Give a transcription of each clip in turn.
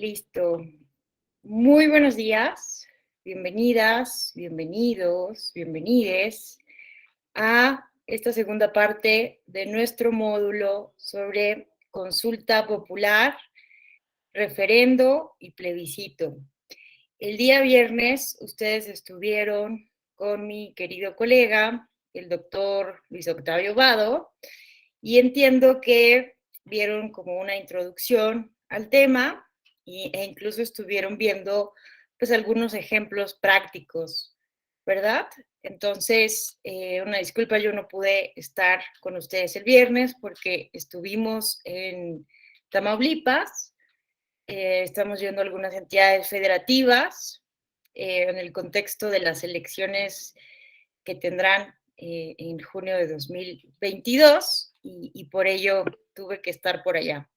Listo. Muy buenos días. Bienvenidas, bienvenidos, bienvenides a esta segunda parte de nuestro módulo sobre consulta popular, referendo y plebiscito. El día viernes ustedes estuvieron con mi querido colega, el doctor Luis Octavio Vado, y entiendo que vieron como una introducción al tema e incluso estuvieron viendo pues algunos ejemplos prácticos, ¿verdad? Entonces, una disculpa, yo no pude estar con ustedes el viernes porque estuvimos en Tamaulipas, estamos viendo algunas entidades federativas en el contexto de las elecciones que tendrán en junio de 2022 y por ello tuve que estar por allá.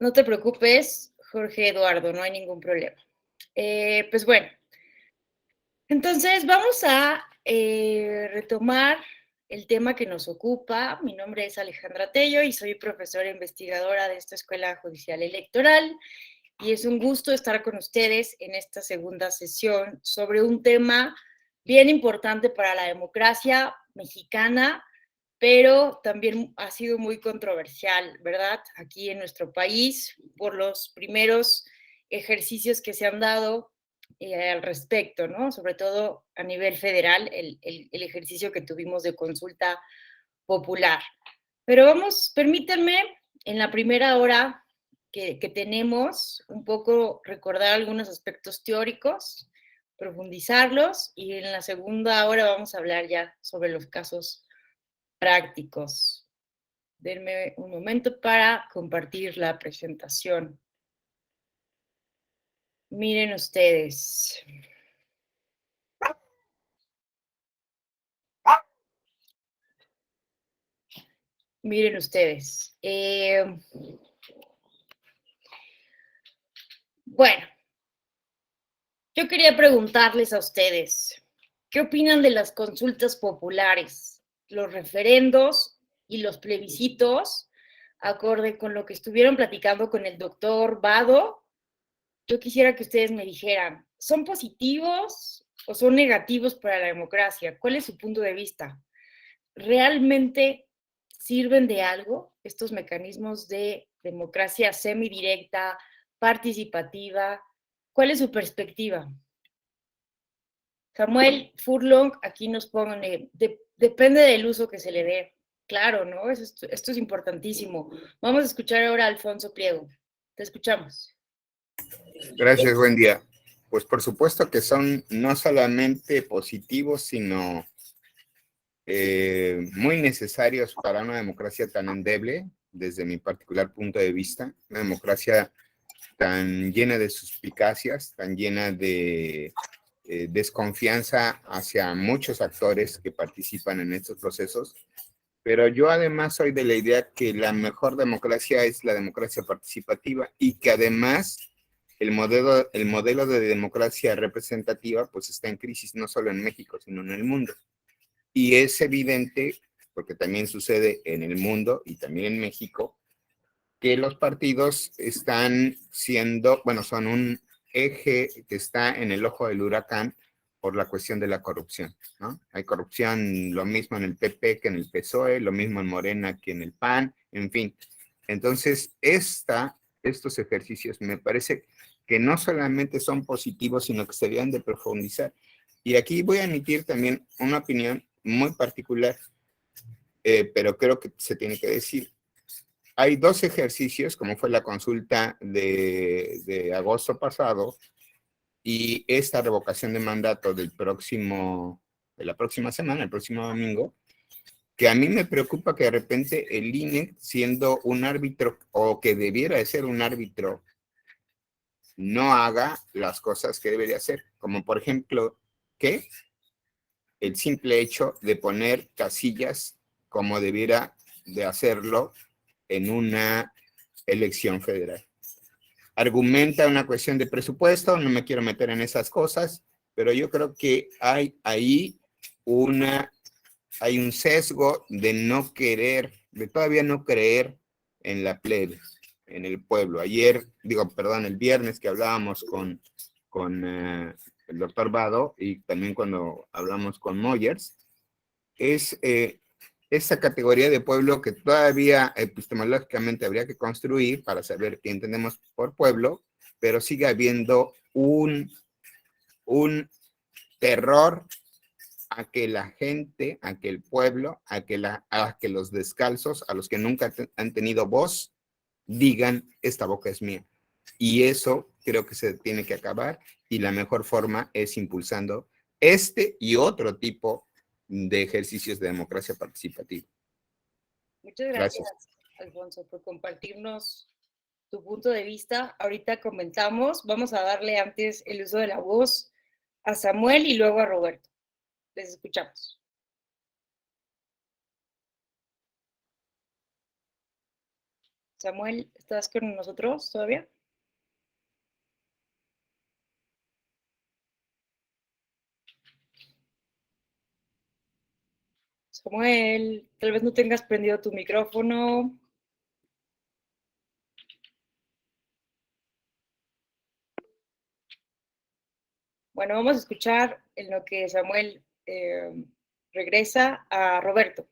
No te preocupes, Jorge Eduardo, no hay ningún problema. Pues bueno, entonces vamos a retomar el tema que nos ocupa. Mi nombre es Alejandra Tello y soy profesora investigadora de esta Escuela Judicial Electoral y es un gusto estar con ustedes en esta segunda sesión sobre un tema bien importante para la democracia mexicana, pero también ha sido muy controversial, ¿verdad? Aquí en nuestro país, por los primeros ejercicios que se han dado al respecto, ¿no? Sobre todo a nivel federal, el ejercicio que tuvimos de consulta popular. Pero vamos, permítanme, en la primera hora que tenemos, un poco recordar algunos aspectos teóricos, profundizarlos, y en la segunda hora vamos a hablar ya sobre los casos prácticos. Denme un momento para compartir la presentación. Miren ustedes. Miren ustedes. Bueno, yo quería preguntarles a ustedes, ¿qué opinan de las consultas populares, los referendos y los plebiscitos, acorde con lo que estuvieron platicando con el doctor Vado? Yo quisiera que ustedes me dijeran, ¿son positivos o son negativos para la democracia? ¿Cuál es su punto de vista? ¿Realmente sirven de algo estos mecanismos de democracia semidirecta, participativa? ¿Cuál es su perspectiva? Samuel Furlong aquí nos pone, depende del uso que se le dé. Claro, ¿no? Esto es importantísimo. Vamos a escuchar ahora a Alfonso Pliego. Te escuchamos. Gracias, buen día. Pues por supuesto que son no solamente positivos, sino muy necesarios para una democracia tan endeble, desde mi particular punto de vista, una democracia tan llena de suspicacias, tan llena de desconfianza hacia muchos actores que participan en estos procesos. Pero yo además soy de la idea que la mejor democracia es la democracia participativa y que además el modelo de democracia representativa pues está en crisis no solo en México, sino en el mundo. Y es evidente, porque también sucede en el mundo y también en México, que los partidos están siendo, bueno, son un eje que está en el ojo del huracán por la cuestión de la corrupción, ¿no? Hay corrupción, lo mismo en el PP que en el PSOE, lo mismo en Morena que en el PAN, en fin. Entonces, estos ejercicios me parece que no solamente son positivos, sino que se deben de profundizar. Y aquí voy a emitir también una opinión muy particular, pero creo que se tiene que decir. Hay dos ejercicios, como fue la consulta de agosto pasado y esta revocación de mandato de la próxima semana, el próximo domingo, que a mí me preocupa que de repente el INE, siendo un árbitro o que debiera de ser un árbitro, no haga las cosas que debería hacer, como por ejemplo, que el simple hecho de poner casillas como debiera de hacerlo en una elección federal. Argumenta una cuestión de presupuesto, no me quiero meter en esas cosas, pero yo creo que hay ahí hay un sesgo de no querer, de todavía no creer en la plebe. en el pueblo. El viernes que hablábamos con el doctor Vado y también cuando hablamos con Moyers, es esa categoría de pueblo que todavía epistemológicamente habría que construir para saber qué entendemos por pueblo, pero sigue habiendo un terror a que la gente, a que el pueblo, a que los descalzos, a los que nunca han tenido voz, digan, esta boca es mía. Y eso creo que se tiene que acabar, y la mejor forma es impulsando este y otro tipo de ejercicios de democracia participativa. Muchas gracias, Alfonso, por compartirnos tu punto de vista. Ahorita comentamos, vamos a darle antes el uso de la voz a Samuel y luego a Roberto. Les escuchamos. Samuel, ¿estás con nosotros todavía? Samuel, tal vez no tengas prendido tu micrófono. Bueno, vamos a escuchar en lo que Samuel regresa a Roberto.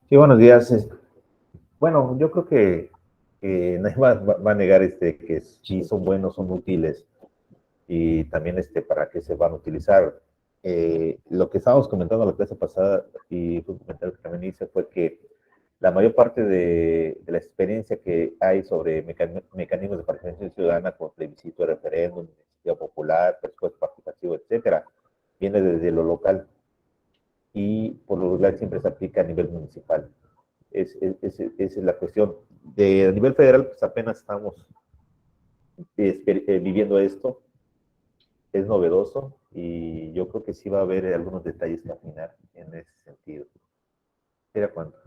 Sí, buenos días. Bueno, yo creo que nadie va a negar que sí son buenos, son útiles, y también para qué se van a utilizar. Lo que estábamos comentando la clase pasada, y fue un comentario que también hice, fue que la mayor parte de la experiencia que hay sobre mecanismos de participación ciudadana, como plebiscito, referéndum, iniciativa popular, presupuesto participativo, etcétera, viene desde lo local, y por lo regular siempre se aplica a nivel municipal. Esa es la cuestión. A nivel federal, pues apenas estamos viviendo esto, es novedoso, y yo creo que sí va a haber algunos detalles que afinar en ese sentido. ¿Sería cuánto?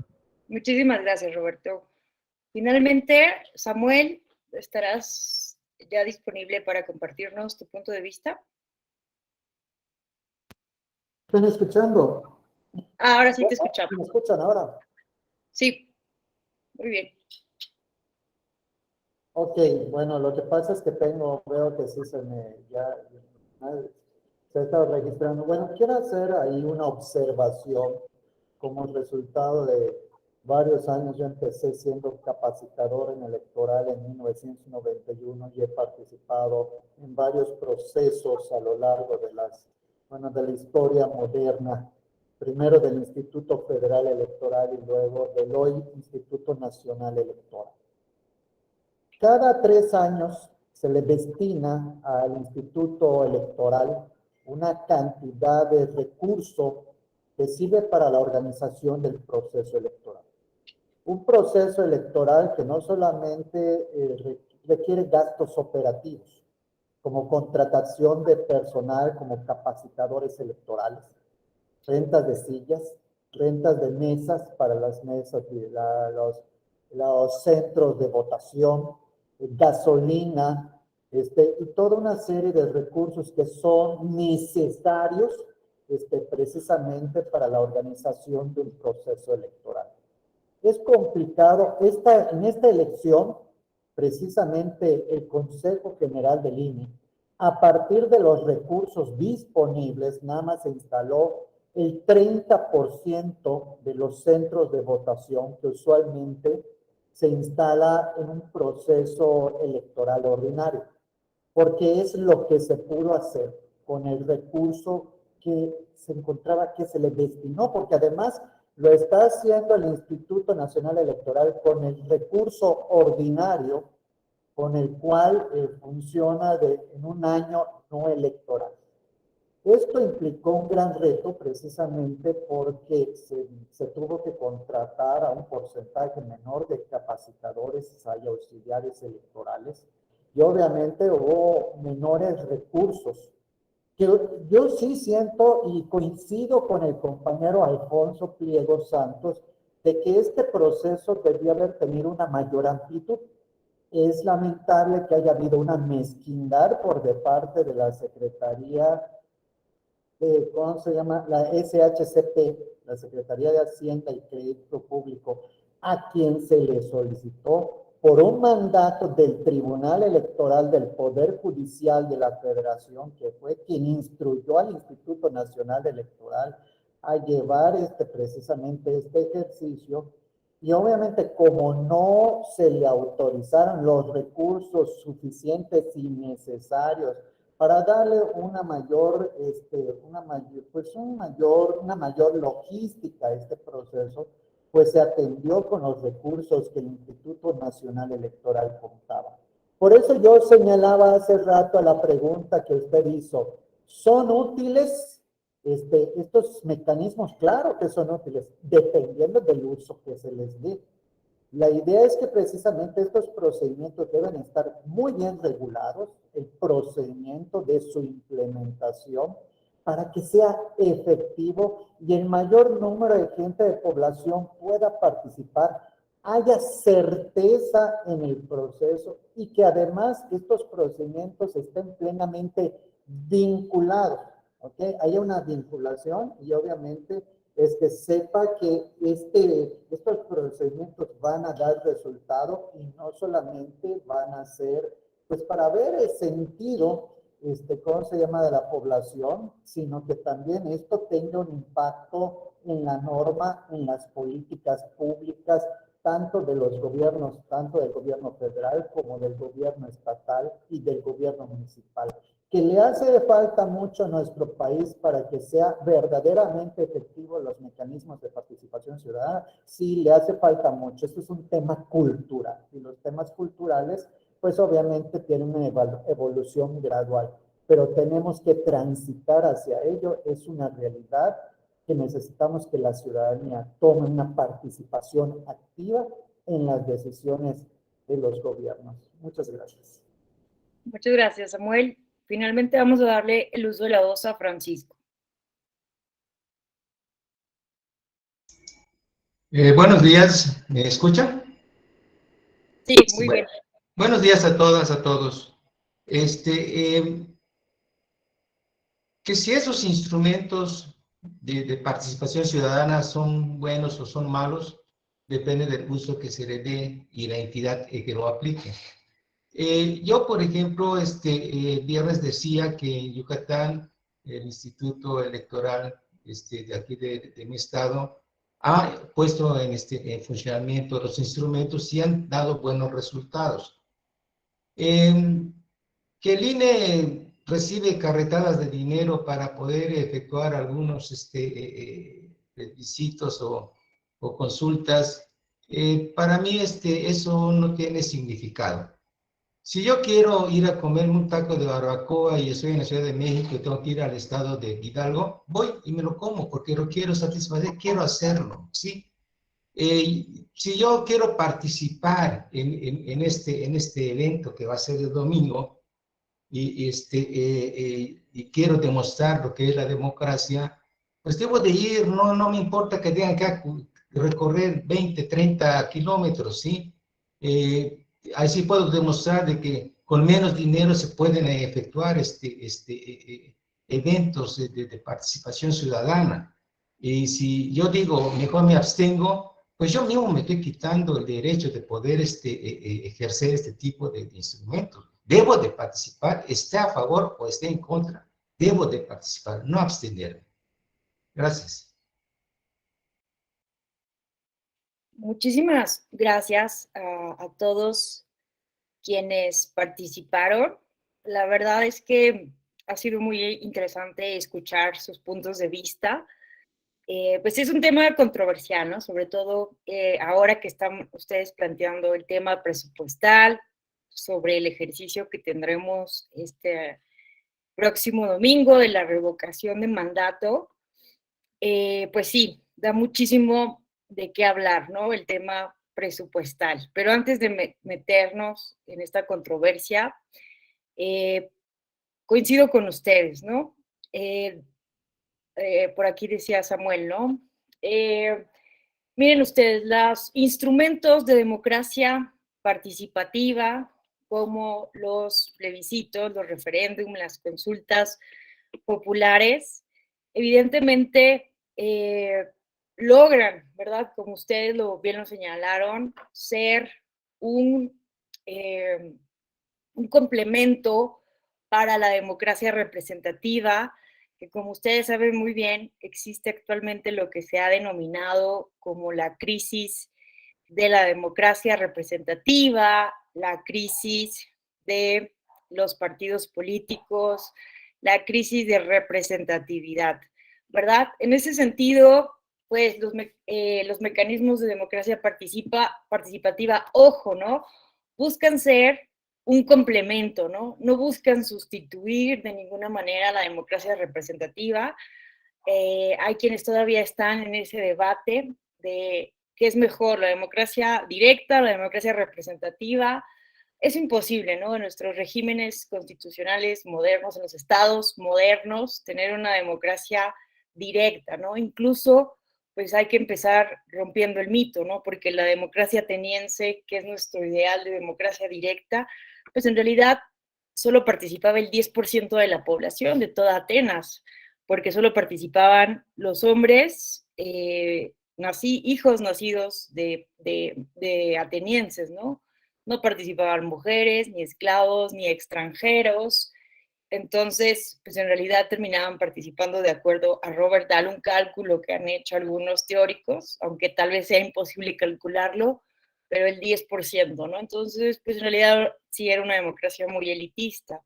Muchísimas gracias, Roberto. Finalmente, Samuel, ¿estarás ya disponible para compartirnos tu punto de vista? ¿Están escuchando? Ahora sí te escuchamos. ¿Me escuchan ahora? Sí, muy bien. Ok, bueno, lo que pasa es que veo que sí se ha estado registrando. Bueno, quiero hacer ahí una observación como resultado de varios años. Yo empecé siendo capacitador en electoral en 1991 y he participado en varios procesos a lo largo de de la historia moderna. Primero del Instituto Federal Electoral y luego del hoy Instituto Nacional Electoral. Cada 3 años se le destina al Instituto Electoral una cantidad de recurso que sirve para la organización del proceso electoral. Un proceso electoral que no solamente requiere gastos operativos, como contratación de personal, como capacitadores electorales, rentas de sillas, rentas de mesas para las mesas, los centros de votación, gasolina, y toda una serie de recursos que son necesarios precisamente para la organización de un proceso electoral. Es complicado. En esta elección, precisamente el Consejo General del INE, a partir de los recursos disponibles, nada más se instaló el 30% de los centros de votación que usualmente se instala en un proceso electoral ordinario, porque es lo que se pudo hacer con el recurso que se encontraba, que se le destinó, porque además lo está haciendo el Instituto Nacional Electoral con el recurso ordinario con el cual funciona en un año no electoral. Esto implicó un gran reto precisamente porque se tuvo que contratar a un porcentaje menor de capacitadores y auxiliares electorales, y obviamente hubo menores recursos. Yo sí siento y coincido con el compañero Alfonso Pliego Santos de que este proceso debía haber tenido una mayor amplitud. Es lamentable que haya habido una mezquindad por de parte de la Secretaría ¿cómo se llama? La SHCP, la Secretaría de Hacienda y Crédito Público, a quien se le solicitó por un mandato del Tribunal Electoral del Poder Judicial de la Federación, que fue quien instruyó al Instituto Nacional Electoral a llevar precisamente este ejercicio. Y obviamente, como no se le autorizaron los recursos suficientes y necesarios para darle una mayor logística a este proceso, pues se atendió con los recursos que el Instituto Nacional Electoral contaba. Por eso yo señalaba hace rato a la pregunta que usted hizo, ¿son útiles estos mecanismos? Claro que son útiles, dependiendo del uso que se les dé. La idea es que precisamente estos procedimientos deben estar muy bien regulados, el procedimiento de su implementación, para que sea efectivo y el mayor número de gente de población pueda participar, haya certeza en el proceso y que además estos procedimientos estén plenamente vinculados, ¿ok? Haya una vinculación y obviamente es que sepa que estos procedimientos van a dar resultado y no solamente van a ser, pues para ver el sentido, ¿cómo se llama?, de la población, sino que también esto tenga un impacto en la norma, en las políticas públicas, tanto de los gobiernos, tanto del gobierno federal como del gobierno estatal y del gobierno municipal. Que le hace falta mucho a nuestro país para que sea verdaderamente efectivo los mecanismos de participación ciudadana, sí le hace falta mucho. Esto es un tema cultural y los temas culturales pues obviamente tienen una evolución gradual, pero tenemos que transitar hacia ello. Es una realidad que necesitamos que la ciudadanía tome una participación activa en las decisiones de los gobiernos. Muchas gracias. Muchas gracias, Samuel. Finalmente vamos a darle el uso de la voz a Francisco. Buenos días, ¿me escuchan? Sí, muy bien. Buenos días a todas, a todos. Que si esos instrumentos de participación ciudadana son buenos o son malos, depende del uso que se le dé y la entidad que lo aplique. Yo, por ejemplo, viernes decía que en Yucatán, el Instituto Electoral de aquí de mi estado ha puesto en funcionamiento los instrumentos y han dado buenos resultados. Que el INE recibe carretadas de dinero para poder efectuar algunos requisitos o consultas, para mí eso no tiene significado. Si yo quiero ir a comerme un taco de barbacoa y estoy en la Ciudad de México y tengo que ir al estado de Hidalgo, voy y me lo como porque lo quiero satisfacer, quiero hacerlo, ¿sí? Si yo quiero participar en este evento que va a ser el domingo y quiero demostrar lo que es la democracia, pues debo de ir, no me importa que tenga que recorrer 20, 30 kilómetros, ¿sí? Así puedo demostrar de que con menos dinero se pueden efectuar eventos de participación ciudadana. Y si yo digo, mejor me abstengo, pues yo mismo me estoy quitando el derecho de poder ejercer este tipo de instrumentos. Debo de participar, esté a favor o esté en contra. Debo de participar, no abstenerme. Gracias. Muchísimas gracias a todos quienes participaron. La verdad es que ha sido muy interesante escuchar sus puntos de vista. Pues es un tema controversial, ¿no? Sobre todo ahora que están ustedes planteando el tema presupuestal, sobre el ejercicio que tendremos este próximo domingo de la revocación de mandato. Pues sí, da muchísimo de qué hablar, ¿no? El tema presupuestal. Pero antes de meternos en esta controversia, coincido con ustedes, ¿no? Por aquí decía Samuel, ¿no? Miren ustedes, los instrumentos de democracia participativa, como los plebiscitos, los referéndums, las consultas populares, evidentemente logran, ¿verdad? Como ustedes bien lo señalaron, ser un complemento para la democracia representativa, que como ustedes saben muy bien, existe actualmente lo que se ha denominado como la crisis de la democracia representativa, la crisis de los partidos políticos, la crisis de representatividad, ¿verdad? En ese sentido, pues los mecanismos de democracia participativa, ojo, ¿no? Buscan ser un complemento, ¿no? No buscan sustituir de ninguna manera la democracia representativa. Hay quienes todavía están en ese debate de qué es mejor, la democracia directa, la democracia representativa. Es imposible, ¿no? En nuestros regímenes constitucionales modernos, en los estados modernos, tener una democracia directa, ¿no? Incluso, pues hay que empezar rompiendo el mito, ¿no? Porque la democracia ateniense, que es nuestro ideal de democracia directa, pues en realidad solo participaba el 10% de la población de toda Atenas, porque solo participaban los hombres, hijos nacidos de atenienses, ¿no? No participaban mujeres, ni esclavos, ni extranjeros. Entonces, pues en realidad terminaban participando de acuerdo a Robert Dahl, un cálculo que han hecho algunos teóricos, aunque tal vez sea imposible calcularlo, pero el 10%, ¿no? Entonces, pues en realidad sí era una democracia muy elitista.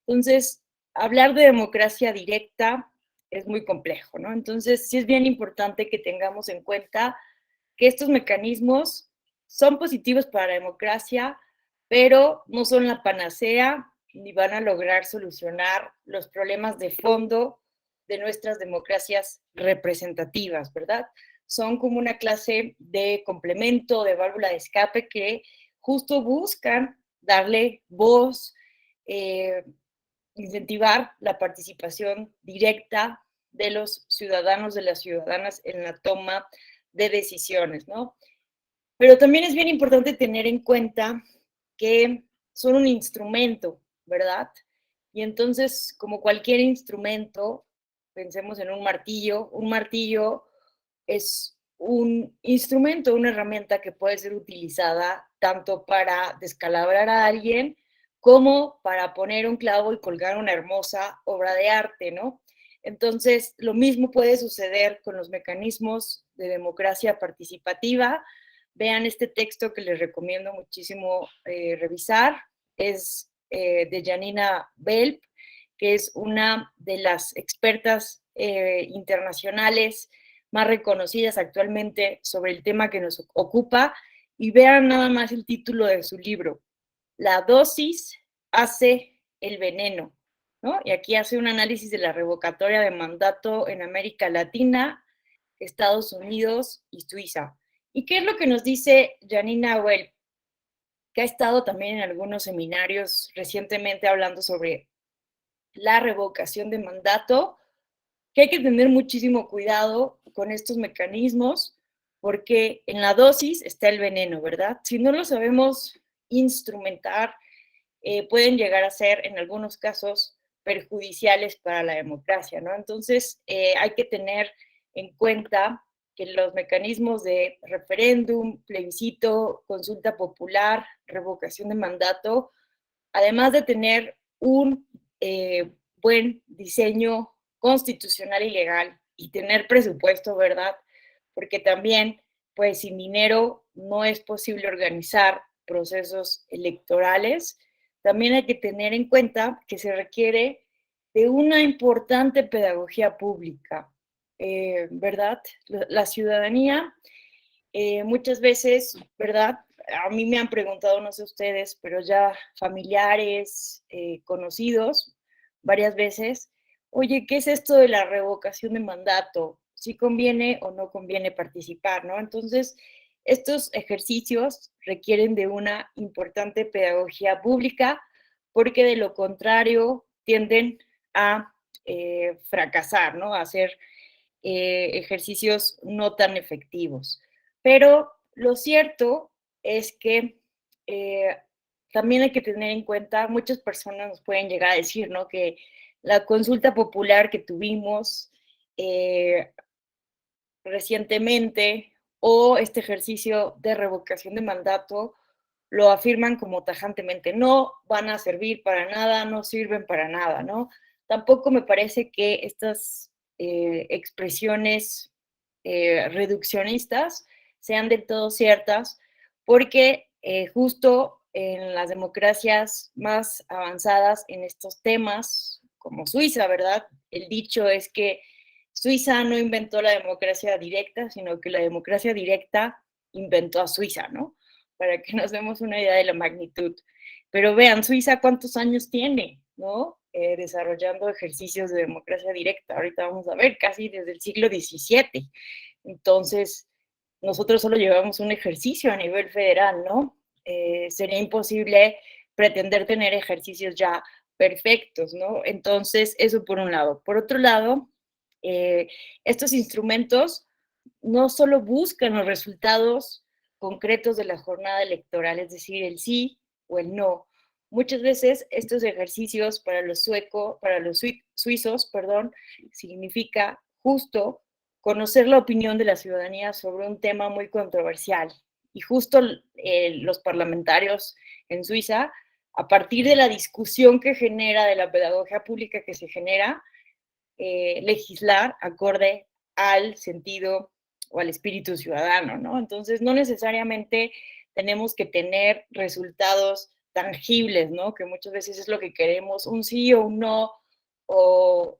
Entonces, hablar de democracia directa es muy complejo, ¿no? Entonces, sí es bien importante que tengamos en cuenta que estos mecanismos son positivos para la democracia, pero no son la panacea ni van a lograr solucionar los problemas de fondo de nuestras democracias representativas, ¿verdad? Son como una clase de complemento, de válvula de escape que justo buscan darle voz, incentivar la participación directa de los ciudadanos, de las ciudadanas en la toma de decisiones, ¿no? Pero también es bien importante tener en cuenta que son un instrumento, ¿verdad? Y entonces, como cualquier instrumento, pensemos en un martillo es un instrumento, una herramienta que puede ser utilizada tanto para descalabrar a alguien como para poner un clavo y colgar una hermosa obra de arte, ¿no? Entonces, lo mismo puede suceder con los mecanismos de democracia participativa. Vean este texto que les recomiendo muchísimo revisar. Es de Janina Belp, que es una de las expertas internacionales más reconocidas actualmente sobre el tema que nos ocupa. Y vean nada más el título de su libro, La dosis hace el veneno, ¿no? Y aquí hace un análisis de la revocatoria de mandato en América Latina, Estados Unidos y Suiza. ¿Y qué es lo que nos dice Janina Welp? Que ha estado también en algunos seminarios recientemente hablando sobre la revocación de mandato, que hay que tener muchísimo cuidado con estos mecanismos, porque en la dosis está el veneno, ¿verdad? Si no lo sabemos instrumentar, pueden llegar a ser, en algunos casos, perjudiciales para la democracia, ¿no? Entonces, hay que tener en cuenta que los mecanismos de referéndum, plebiscito, consulta popular, revocación de mandato, además de tener un buen diseño constitucional y legal y tener presupuesto, ¿verdad? Porque también, pues sin dinero no es posible organizar procesos electorales. También hay que tener en cuenta que se requiere de una importante pedagogía pública, ¿verdad? La ciudadanía muchas veces, ¿verdad? A mí me han preguntado, no sé ustedes, pero ya familiares, conocidos, varias veces, oye, ¿qué es esto de la revocación de mandato? ¿Sí conviene o no conviene participar, no? Entonces, estos ejercicios requieren de una importante pedagogía pública porque de lo contrario tienden a fracasar, ¿no? A hacer ejercicios no tan efectivos. Pero lo cierto es que también hay que tener en cuenta, muchas personas nos pueden llegar a decir, ¿no? Que la consulta popular que tuvimos recientemente o este ejercicio de revocación de mandato lo afirman como tajantemente, no van a servir para nada, no sirven para nada, ¿no? Tampoco me parece que estas expresiones reduccionistas sean del todo ciertas, porque justo en las democracias más avanzadas en estos temas, como Suiza, ¿verdad? El dicho es que Suiza no inventó la democracia directa, sino que la democracia directa inventó a Suiza, ¿no? Para que nos demos una idea de la magnitud. Pero vean, Suiza, ¿cuántos años tiene, no? Desarrollando ejercicios de democracia directa. Ahorita vamos a ver, casi desde el siglo XVII. Entonces, nosotros solo llevamos un ejercicio a nivel federal, ¿no? Sería imposible pretender tener ejercicios ya perfectos, ¿no? Entonces, eso por un lado. Por otro lado, estos instrumentos no solo buscan los resultados concretos de la jornada electoral, es decir, el sí o el no. Muchas veces estos ejercicios para los suizos, significa justo conocer la opinión de la ciudadanía sobre un tema muy controversial. Y justo los parlamentarios en Suiza, a partir de la discusión que genera, de la pedagogía pública que se genera, legislar acorde al sentido o al espíritu ciudadano, ¿no? Entonces, no necesariamente tenemos que tener resultados tangibles, ¿no? Que muchas veces es lo que queremos, un sí o un no, o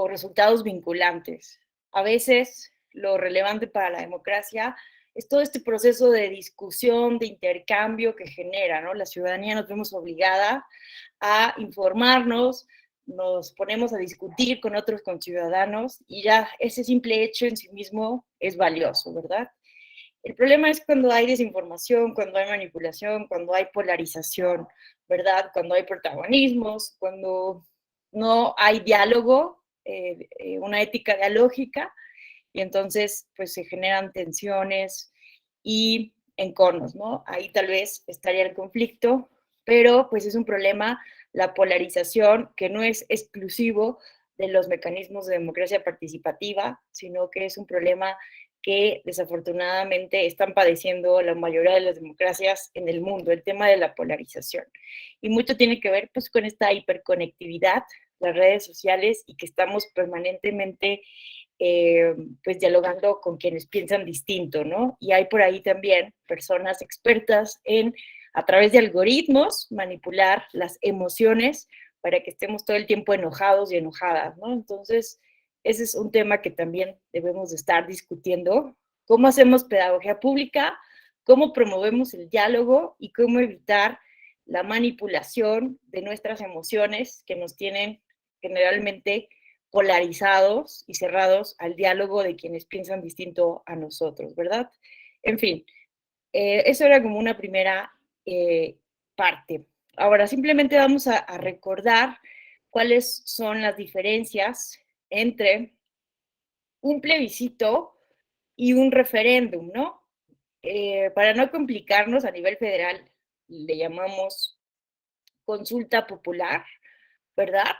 resultados vinculantes. A veces lo relevante para la democracia es todo este proceso de discusión, de intercambio que genera, ¿no? La ciudadanía nos vemos obligada a informarnos, nos ponemos a discutir con otros conciudadanos y ya ese simple hecho en sí mismo es valioso, ¿verdad? El problema es cuando hay desinformación, cuando hay manipulación, cuando hay polarización, ¿verdad? Cuando hay protagonismos, cuando no hay diálogo, una ética dialógica, y entonces pues se generan tensiones y enconos, ¿no? Ahí tal vez estaría el conflicto, pero pues es un problema la polarización que no es exclusivo de los mecanismos de democracia participativa, sino que es un problema que desafortunadamente están padeciendo la mayoría de las democracias en el mundo, el tema de la polarización. Y mucho tiene que ver pues con esta hiperconectividad, las redes sociales, y que estamos permanentemente pues dialogando con quienes piensan distinto, ¿no? Y hay por ahí también personas expertas en, a través de algoritmos, manipular las emociones para que estemos todo el tiempo enojados y enojadas, ¿no? Entonces, ese es un tema que también debemos de estar discutiendo. ¿Cómo hacemos pedagogía pública? ¿Cómo promovemos el diálogo? Y cómo evitar la manipulación de nuestras emociones que nos tienen generalmente polarizados y cerrados al diálogo de quienes piensan distinto a nosotros, ¿verdad? En fin, eso era como una primera parte. Ahora, simplemente vamos a recordar cuáles son las diferencias entre un plebiscito y un referéndum, ¿no? Para no complicarnos, a nivel federal le llamamos consulta popular, ¿verdad?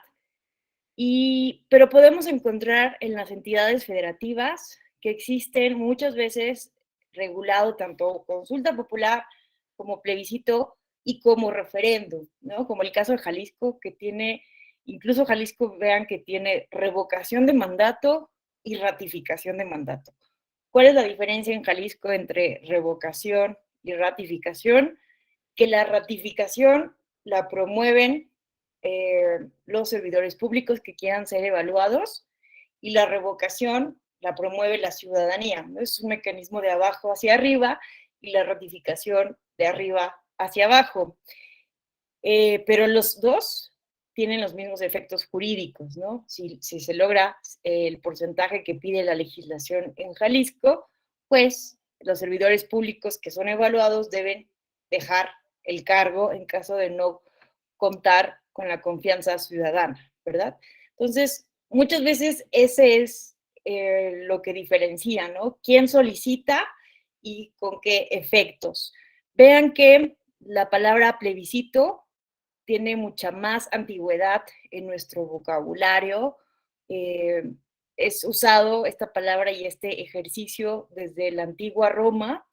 Pero podemos encontrar en las entidades federativas que existen muchas veces regulado tanto consulta popular como plebiscito y como referéndum, ¿no? Como el caso de Jalisco, que tiene, incluso Jalisco, vean que tiene revocación de mandato y ratificación de mandato. ¿Cuál es la diferencia en Jalisco entre revocación y ratificación? Que la ratificación la promueven los servidores públicos que quieran ser evaluados, y la revocación la promueve la ciudadanía, ¿no? Es un mecanismo de abajo hacia arriba y la ratificación de arriba hacia abajo. Pero los dos tienen los mismos efectos jurídicos, ¿no? Si se logra el porcentaje que pide la legislación en Jalisco, pues los servidores públicos que son evaluados deben dejar el cargo en caso de no contar con la confianza ciudadana, ¿verdad? Entonces, muchas veces ese es lo que diferencia, ¿no? ¿Quién solicita y con qué efectos? Vean que la palabra plebiscito tiene mucha más antigüedad en nuestro vocabulario. Es usado esta palabra y este ejercicio desde la antigua Roma,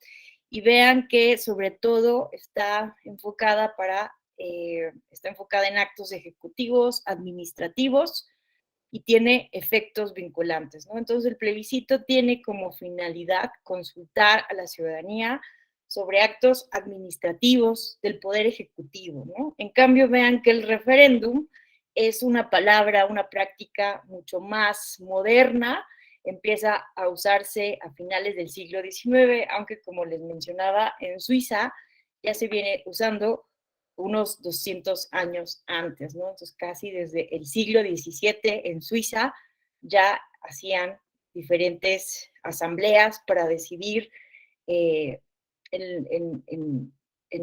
y vean que sobre todo está enfocada en actos ejecutivos, administrativos, y tiene efectos vinculantes, ¿no? Entonces el plebiscito tiene como finalidad consultar a la ciudadanía sobre actos administrativos del Poder Ejecutivo, ¿no? En cambio, vean que el referéndum es una palabra, una práctica mucho más moderna, empieza a usarse a finales del siglo XIX, aunque como les mencionaba, en Suiza ya se viene usando unos 200 años antes, ¿no? Entonces casi desde el siglo XVII en Suiza ya hacían diferentes asambleas para decidir en,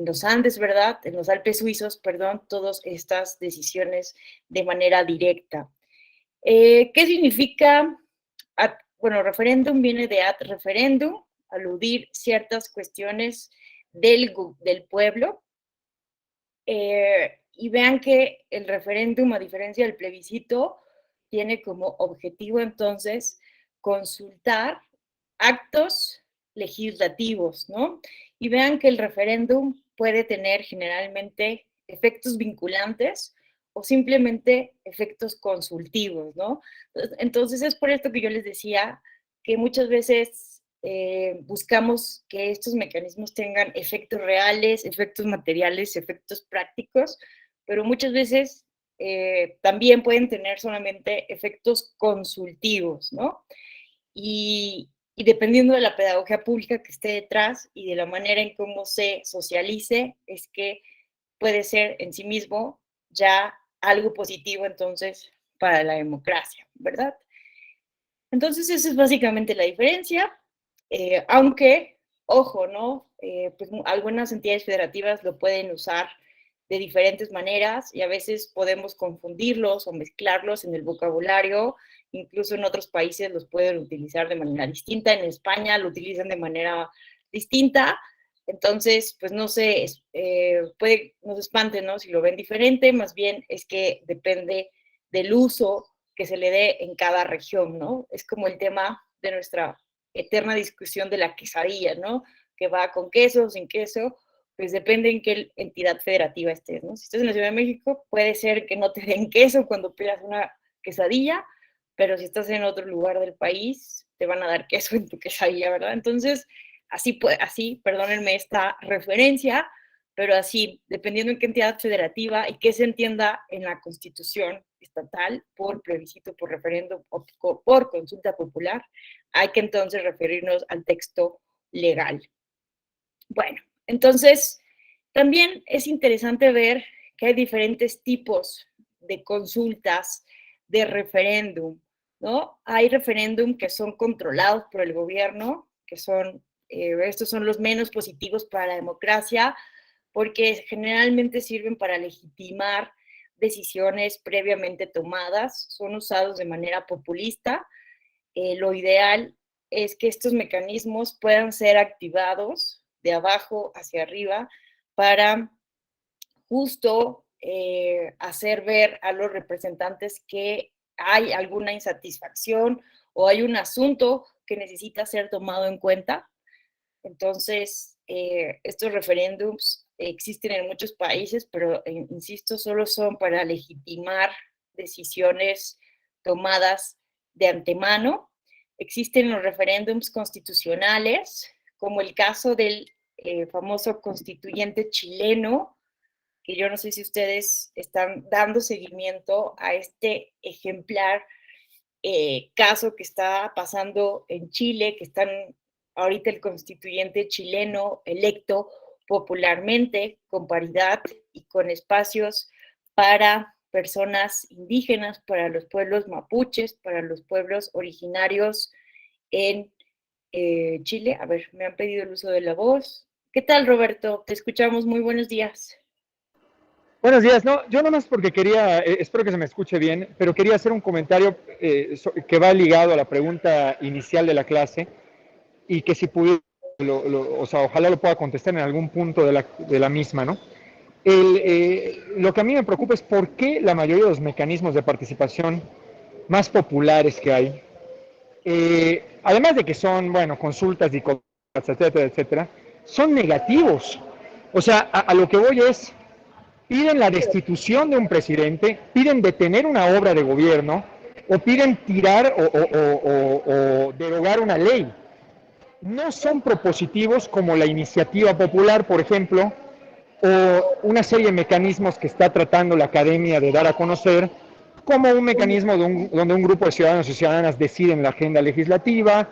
los Andes, ¿verdad? En los Alpes suizos, perdón, todas estas decisiones de manera directa. ¿Qué significa? Bueno, referéndum viene de ad referendum, aludir ciertas cuestiones del pueblo. Y vean que el referéndum, a diferencia del plebiscito, tiene como objetivo entonces consultar actos legislativos, ¿no? Y vean que el referéndum puede tener generalmente efectos vinculantes o simplemente efectos consultivos, ¿no? Entonces es por esto que yo les decía que muchas veces buscamos que estos mecanismos tengan efectos reales, efectos materiales, efectos prácticos, pero muchas veces también pueden tener solamente efectos consultivos, ¿no? Y dependiendo de la pedagogía pública que esté detrás y de la manera en cómo se socialice, es que puede ser en sí mismo ya algo positivo entonces para la democracia, ¿verdad? Entonces esa es básicamente la diferencia, aunque, ojo, ¿no? Pues algunas entidades federativas lo pueden usar de diferentes maneras y a veces podemos confundirlos o mezclarlos en el vocabulario, incluso en otros países los pueden utilizar de manera distinta, en España lo utilizan de manera distinta, entonces, pues no sé, puede, no se espanten, ¿no? Si lo ven diferente, más bien es que depende del uso que se le dé en cada región, ¿no? Es como el tema de nuestra eterna discusión de la quesadilla, ¿no? Que va con queso o sin queso, pues depende en qué entidad federativa estés, ¿no? Si estás en la Ciudad de México, puede ser que no te den queso cuando pidas una quesadilla, pero si estás en otro lugar del país, te van a dar queso en tu quesadilla, ¿verdad? Entonces, así, perdónenme esta referencia, pero así, dependiendo en qué entidad federativa y qué se entienda en la Constitución estatal, por plebiscito, por referéndum o por consulta popular, hay que entonces referirnos al texto legal. Bueno, entonces, también es interesante ver que hay diferentes tipos de consultas, de referéndum, ¿no? Hay referéndum que son controlados por el gobierno, que son, estos son los menos positivos para la democracia, porque generalmente sirven para legitimar decisiones previamente tomadas, son usados de manera populista. Lo ideal es que estos mecanismos puedan ser activados de abajo hacia arriba para justo hacer ver a los representantes que hay alguna insatisfacción o hay un asunto que necesita ser tomado en cuenta. Entonces, estos referéndums existen en muchos países, pero insisto, solo son para legitimar decisiones tomadas de antemano. Existen los referéndums constitucionales, como el caso del famoso constituyente chileno, que yo no sé si ustedes están dando seguimiento a este ejemplar caso que está pasando en Chile, que están ahorita el constituyente chileno electo popularmente, con paridad y con espacios para personas indígenas, para los pueblos mapuches, para los pueblos originarios en Chile. A ver, me han pedido el uso de la voz. ¿Qué tal, Roberto? Te escuchamos. Muy buenos días. Buenos días, no, yo nomás porque quería, espero que se me escuche bien, pero quería hacer un comentario que va ligado a la pregunta inicial de la clase y que si pudiera, o sea, ojalá lo pueda contestar en algún punto de la misma, ¿no? Lo que a mí me preocupa es por qué la mayoría de los mecanismos de participación más populares que hay, además de que son, bueno, consultas, etcétera, etcétera, son negativos. O sea, a lo que voy es, piden la destitución de un presidente, piden detener una obra de gobierno, o piden tirar o derogar una ley. No son propositivos como la iniciativa popular, por ejemplo, o una serie de mecanismos que está tratando la academia de dar a conocer, como un mecanismo donde un grupo de ciudadanos y ciudadanas deciden la agenda legislativa.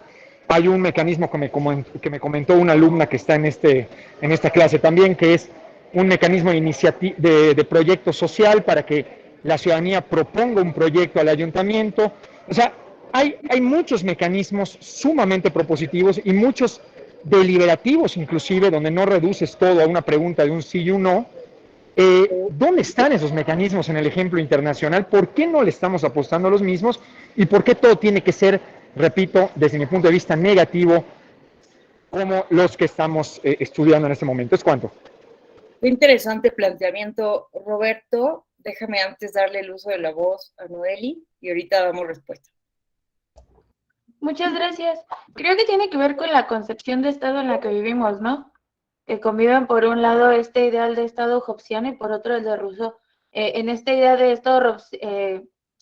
Hay un mecanismo que me comentó una alumna que está en esta clase también, que es un mecanismo de proyecto social para que la ciudadanía proponga un proyecto al ayuntamiento. O sea, hay muchos mecanismos sumamente propositivos y muchos deliberativos inclusive, donde no reduces todo a una pregunta de un sí y un no. ¿Dónde están esos mecanismos en el ejemplo internacional? ¿Por qué no le estamos apostando a los mismos? ¿Y por qué todo tiene que ser, repito, desde mi punto de vista negativo, como los que estamos estudiando en este momento? ¿Es cuánto? Qué interesante planteamiento, Roberto. Déjame antes darle el uso de la voz a Noeli y ahorita damos respuesta. Muchas gracias. Creo que tiene que ver con la concepción de Estado en la que vivimos, ¿no? Que conviven por un lado este ideal de Estado hobbesiano y por otro el de Rousseau. En esta idea de Estado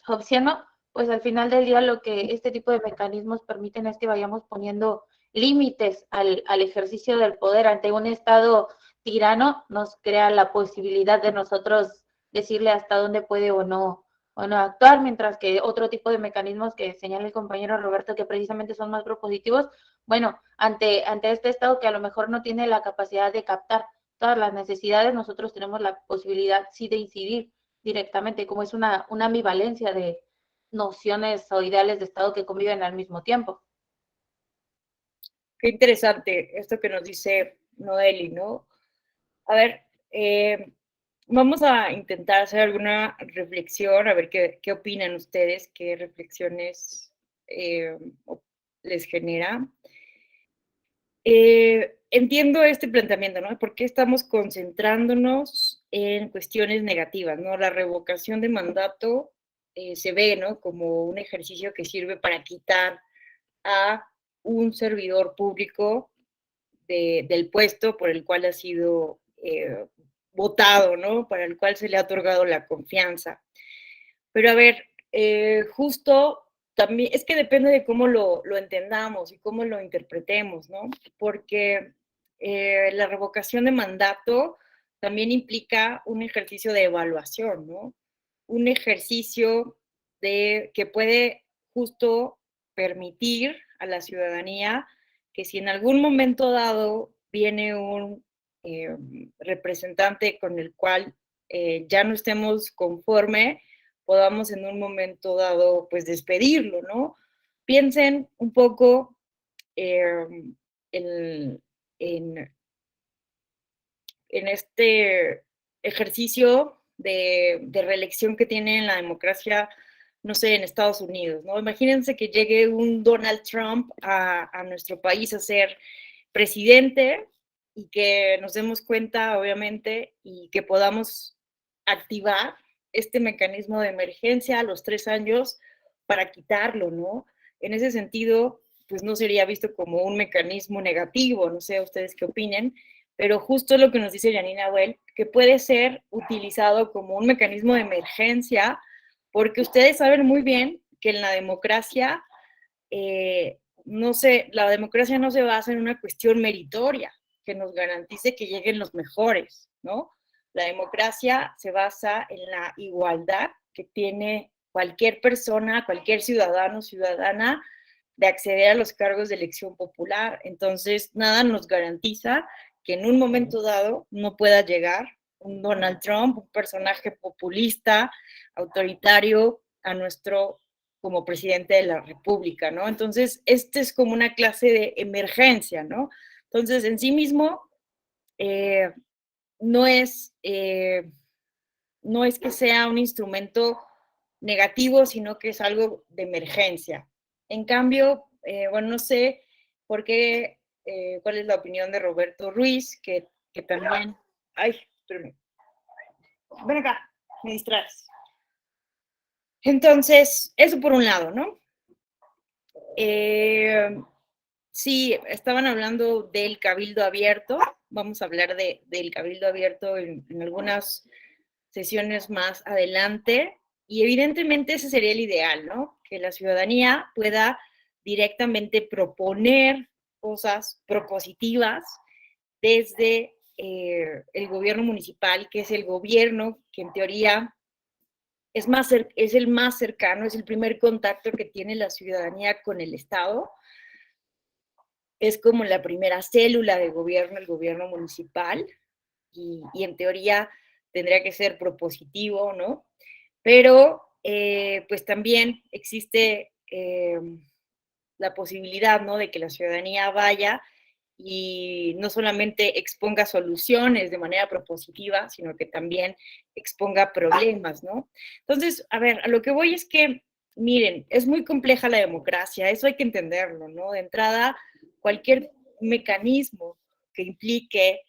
hobbesiano, pues al final del día lo que este tipo de mecanismos permiten es que vayamos poniendo límites al ejercicio del poder. Ante un Estado tirano nos crea la posibilidad de nosotros decirle hasta dónde puede o no actuar, mientras que otro tipo de mecanismos que señala el compañero Roberto, que precisamente son más propositivos, bueno, ante este Estado que a lo mejor no tiene la capacidad de captar todas las necesidades, nosotros tenemos la posibilidad sí de incidir directamente, como es una ambivalencia de nociones o ideales de Estado que conviven al mismo tiempo. Qué interesante esto que nos dice Noeli, ¿no? A ver, vamos a intentar hacer alguna reflexión, a ver qué opinan ustedes, qué reflexiones les genera. Entiendo este planteamiento, ¿no? ¿Por qué estamos concentrándonos en cuestiones negativas, ¿no? La revocación de mandato se ve, ¿no? Como un ejercicio que sirve para quitar a un servidor público del puesto por el cual ha sido votado, ¿no? Para el cual se le ha otorgado la confianza. Pero a ver, justo también, es que depende de cómo lo entendamos y cómo lo interpretemos, ¿no? Porque la revocación de mandato también implica un ejercicio de evaluación, ¿no? Un ejercicio que puede justo permitir a la ciudadanía que si en algún momento dado viene un representante con el cual ya no estemos conforme, podamos en un momento dado, pues, despedirlo, ¿no? Piensen un poco en este ejercicio de reelección que tiene en la democracia, no sé, en Estados Unidos, ¿no? Imagínense que llegue un Donald Trump a nuestro país a ser presidente y que nos demos cuenta, obviamente, y que podamos activar este mecanismo de emergencia a los 3 años para quitarlo, ¿no? En ese sentido, pues no sería visto como un mecanismo negativo, no sé ustedes qué opinen, pero justo lo que nos dice Janina Well, que puede ser utilizado como un mecanismo de emergencia, porque ustedes saben muy bien que en la democracia, la democracia no se basa en una cuestión meritoria, que nos garantice que lleguen los mejores, ¿no? La democracia se basa en la igualdad que tiene cualquier persona, cualquier ciudadano o ciudadana de acceder a los cargos de elección popular. Entonces, nada nos garantiza que en un momento dado no pueda llegar un Donald Trump, un personaje populista, autoritario, a nuestro como presidente de la República, ¿no? Entonces, este es como una clase de emergencia, ¿no? Entonces, en sí mismo, no es que sea un instrumento negativo, sino que es algo de emergencia. En cambio, bueno, no sé por qué, cuál es la opinión de Roberto Ruiz, que también... Ay, espérame. Ven acá, me distraes. Entonces, eso por un lado, ¿no? sí, estaban hablando del cabildo abierto. Vamos a hablar del cabildo abierto en algunas sesiones más adelante. Y evidentemente ese sería el ideal, ¿no? Que la ciudadanía pueda directamente proponer cosas propositivas desde el gobierno municipal, que es el gobierno que en teoría es el más cercano, es el primer contacto que tiene la ciudadanía con el Estado. Es como la primera célula de gobierno, el gobierno municipal, y en teoría tendría que ser propositivo, ¿no? Pero pues también existe la posibilidad, ¿no? De que la ciudadanía vaya y no solamente exponga soluciones de manera propositiva, sino que también exponga problemas, ¿no? Entonces, a ver, a lo que voy es que, miren, es muy compleja la democracia, eso hay que entenderlo, ¿no? De entrada, cualquier mecanismo que implique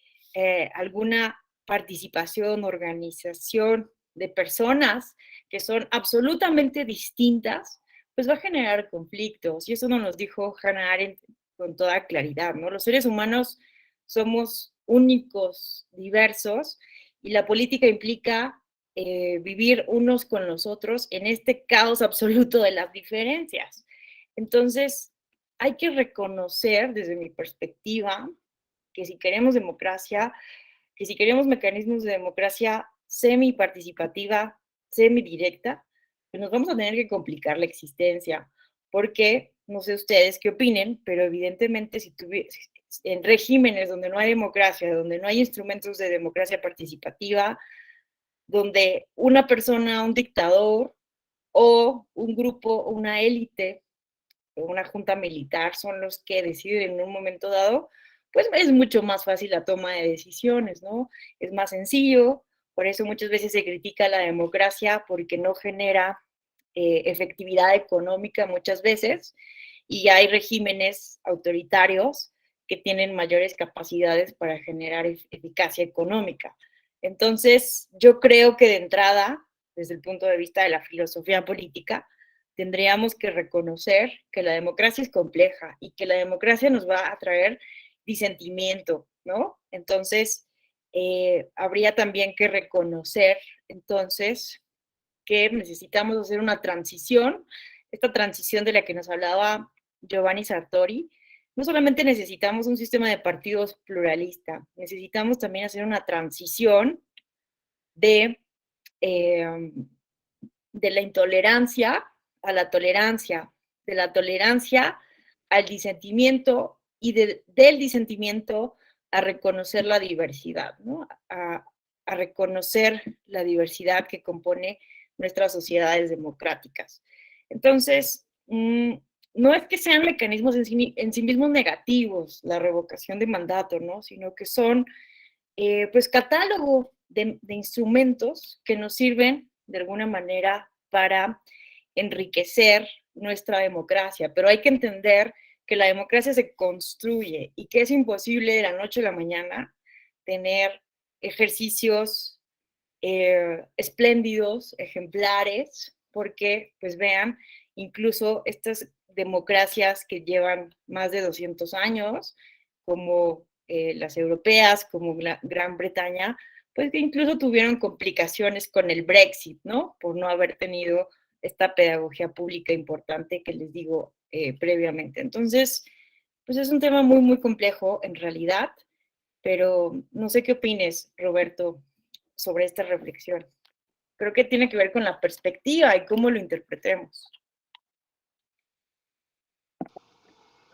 alguna participación, organización de personas que son absolutamente distintas, pues va a generar conflictos. Y eso nos lo dijo Hannah Arendt con toda claridad, ¿no? Los seres humanos somos únicos, diversos, y la política implica vivir unos con los otros en este caos absoluto de las diferencias. Entonces, hay que reconocer desde mi perspectiva que si queremos democracia, que si queremos mecanismos de democracia semi-participativa, semi-directa, pues nos vamos a tener que complicar la existencia, porque no sé ustedes qué opinen, pero evidentemente si en regímenes donde no hay democracia, donde no hay instrumentos de democracia participativa, donde una persona, un dictador o un grupo, una élite, una junta militar son los que deciden en un momento dado, pues es mucho más fácil la toma de decisiones, ¿no? Es más sencillo, por eso muchas veces se critica la democracia porque no genera efectividad económica muchas veces, y hay regímenes autoritarios que tienen mayores capacidades para generar eficacia económica. Entonces, yo creo que de entrada, desde el punto de vista de la filosofía política, tendríamos que reconocer que la democracia es compleja y que la democracia nos va a traer disentimiento, ¿no? Entonces, habría también que reconocer, entonces, que necesitamos hacer una transición, esta transición de la que nos hablaba Giovanni Sartori. No solamente necesitamos un sistema de partidos pluralista, necesitamos también hacer una transición de, de la intolerancia a la tolerancia, de la tolerancia al disentimiento y del disentimiento a reconocer la diversidad, ¿no? A reconocer la diversidad que compone nuestras sociedades democráticas. Entonces, no es que sean mecanismos en sí mismos negativos, la revocación de mandato, ¿no? Sino que son, pues, catálogo de instrumentos que nos sirven de alguna manera para enriquecer nuestra democracia, pero hay que entender que la democracia se construye y que es imposible de la noche a la mañana tener ejercicios espléndidos, ejemplares, porque, pues vean, incluso estas democracias que llevan más de 200 años, como las europeas, como la Gran Bretaña, pues que incluso tuvieron complicaciones con el Brexit, ¿no? Por no haber tenido esta pedagogía pública importante que les digo previamente. Entonces, pues es un tema muy, muy complejo en realidad, pero no sé qué opines, Roberto, sobre esta reflexión. Creo que tiene que ver con la perspectiva y cómo lo interpretemos.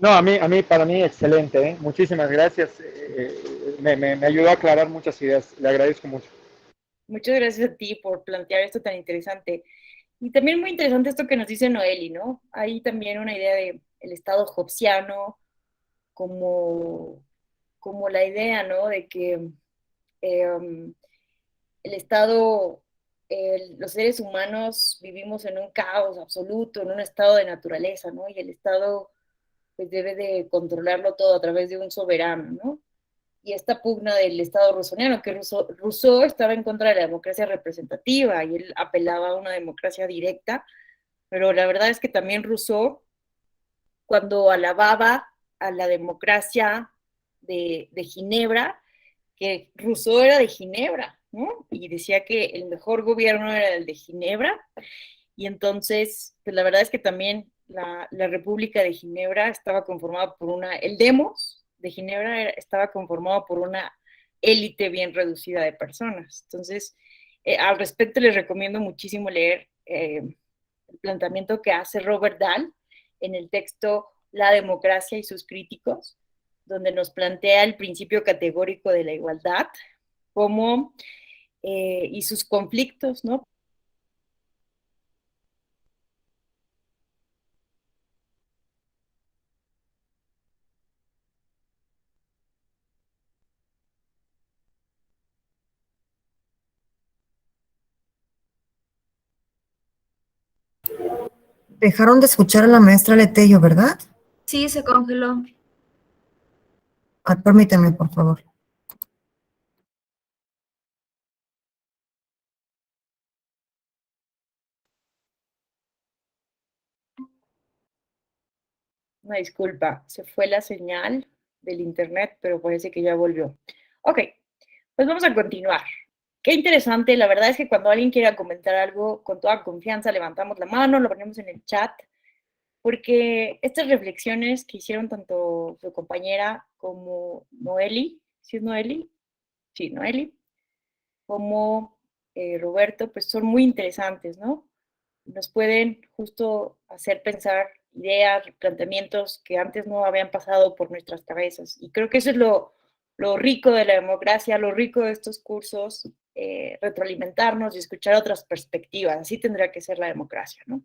No, para mí, excelente, ¿eh? Muchísimas gracias. Me ayudó a aclarar muchas ideas. Le agradezco mucho. Muchas gracias a ti por plantear esto tan interesante. Y también muy interesante esto que nos dice Noeli, ¿no? Hay también una idea de el Estado hobbesiano como, como la idea, ¿no? De que el Estado, los seres humanos vivimos en un caos absoluto, en un estado de naturaleza, ¿no? Y el Estado pues debe de controlarlo todo a través de un soberano, ¿no? Y esta pugna del Estado rusoniano, que Rousseau estaba en contra de la democracia representativa y él apelaba a una democracia directa, pero la verdad es que también Rousseau, cuando alababa a la democracia de Ginebra, que Rousseau era de Ginebra, ¿no? Y decía que el mejor gobierno era el de Ginebra, y entonces, pues la verdad es que también la República de Ginebra estaba conformada por el Demos de Ginebra estaba conformado por una élite bien reducida de personas. Entonces, al respecto les recomiendo muchísimo leer el planteamiento que hace Robert Dahl en el texto La democracia y sus críticos, donde nos plantea el principio categórico de la igualdad como, y sus conflictos, ¿no? Dejaron de escuchar a la maestra Letello, ¿verdad? Sí, se congeló. Ah, permíteme, por favor. Una disculpa, se fue la señal del internet, pero parece que ya volvió. Ok, pues vamos a continuar. Qué interesante, la verdad es que cuando alguien quiera comentar algo, con toda confianza levantamos la mano, lo ponemos en el chat, porque estas reflexiones que hicieron tanto su compañera como Noeli, ¿sí es Noeli? Sí, Noeli, como Roberto, pues son muy interesantes, ¿no? Nos pueden justo hacer pensar ideas, planteamientos que antes no habían pasado por nuestras cabezas. Y creo que eso es lo rico de la democracia, lo rico de estos cursos, retroalimentarnos y escuchar otras perspectivas. Así tendría que ser la democracia, ¿no?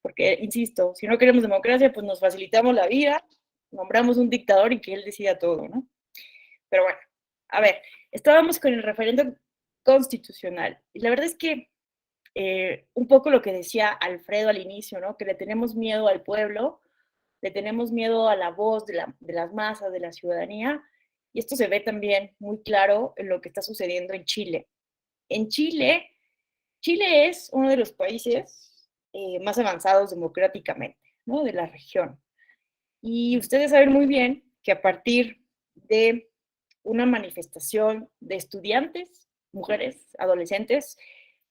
Porque, insisto, si no queremos democracia, pues nos facilitamos la vida, nombramos un dictador y que él decida todo, ¿no? Pero bueno, a ver, estábamos con el referéndum constitucional. Y la verdad es que un poco lo que decía Alfredo al inicio, ¿no? Que le tenemos miedo al pueblo, le tenemos miedo a la voz de las masas, de la ciudadanía, y esto se ve también muy claro en lo que está sucediendo en Chile. En Chile, Chile es uno de los países más avanzados democráticamente, ¿no? De la región. Y ustedes saben muy bien que a partir de una manifestación de estudiantes, mujeres, adolescentes,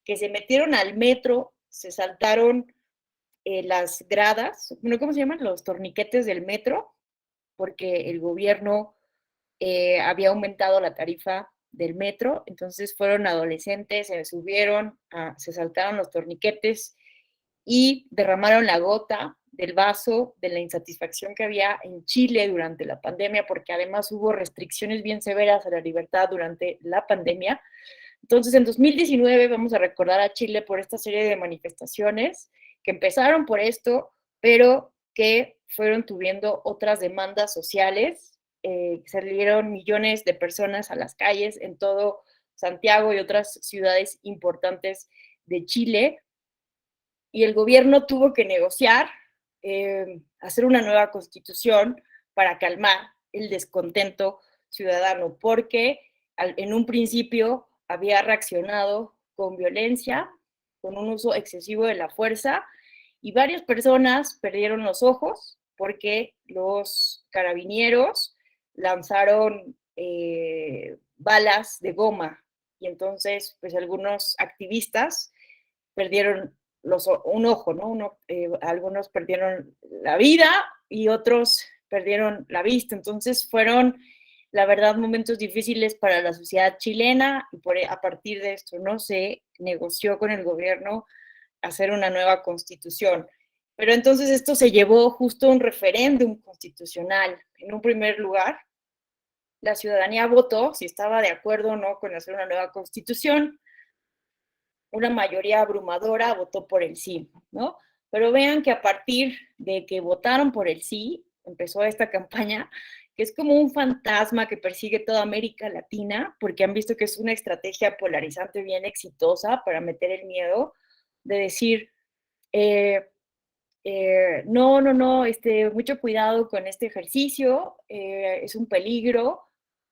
que se metieron al metro, se saltaron las gradas, bueno, ¿cómo se llaman? Los torniquetes del metro, porque el gobierno había aumentado la tarifa del metro, entonces fueron adolescentes, se subieron, se saltaron los torniquetes y derramaron la gota del vaso de la insatisfacción que había en Chile durante la pandemia, porque además hubo restricciones bien severas a la libertad durante la pandemia. Entonces, en 2019 vamos a recordar a Chile por esta serie de manifestaciones que empezaron por esto, pero que fueron tuviendo otras demandas sociales. Salieron millones de personas a las calles en todo Santiago y otras ciudades importantes de Chile, y el gobierno tuvo que negociar, hacer una nueva constitución para calmar el descontento ciudadano, porque en un principio había reaccionado con violencia, con un uso excesivo de la fuerza, y varias personas perdieron los ojos porque los carabineros lanzaron balas de goma, y entonces pues algunos activistas perdieron un ojo, ¿no? Algunos perdieron la vida y otros perdieron la vista. Entonces fueron, la verdad, momentos difíciles para la sociedad chilena, y a partir de esto, ¿no? Se negoció con el gobierno hacer una nueva constitución. Pero entonces esto se llevó justo a un referéndum constitucional. En un primer lugar, la ciudadanía votó si estaba de acuerdo o no con hacer una nueva constitución. Una mayoría abrumadora votó por el sí, ¿no? Pero vean que a partir de que votaron por el sí, empezó esta campaña, que es como un fantasma que persigue toda América Latina, porque han visto que es una estrategia polarizante bien exitosa para meter el miedo, de decir, no, mucho cuidado con este ejercicio, es un peligro,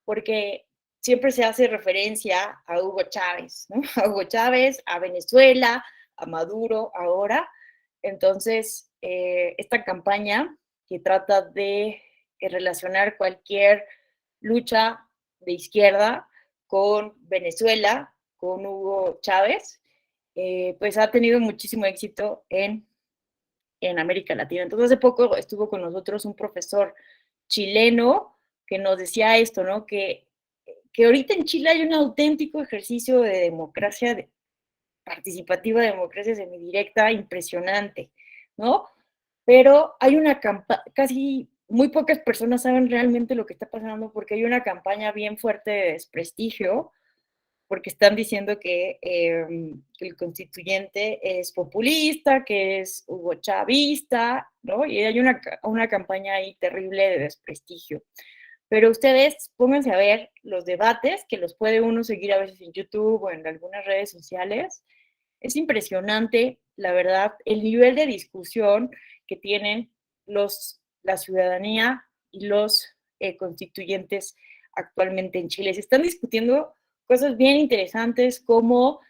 porque siempre se hace referencia a Hugo Chávez, ¿no? A Hugo Chávez, a Venezuela, a Maduro ahora. Entonces, esta campaña que trata de relacionar cualquier lucha de izquierda con Venezuela, con Hugo Chávez, pues ha tenido muchísimo éxito en América Latina. Entonces, hace poco estuvo con nosotros un profesor chileno que nos decía esto, ¿no? Que ahorita en Chile hay un auténtico ejercicio de democracia participativa, democracia semidirecta, impresionante, ¿no? Pero hay una campaña, casi muy pocas personas saben realmente lo que está pasando porque hay una campaña bien fuerte de desprestigio, porque están diciendo que el constituyente es populista, que es Hugo Chavista, ¿no? Y hay una campaña ahí terrible de desprestigio. Pero ustedes pónganse a ver los debates, que los puede uno seguir a veces en YouTube o en algunas redes sociales. Es impresionante, la verdad, el nivel de discusión que tienen la ciudadanía y los constituyentes actualmente en Chile. Se están discutiendo cosas bien interesantes como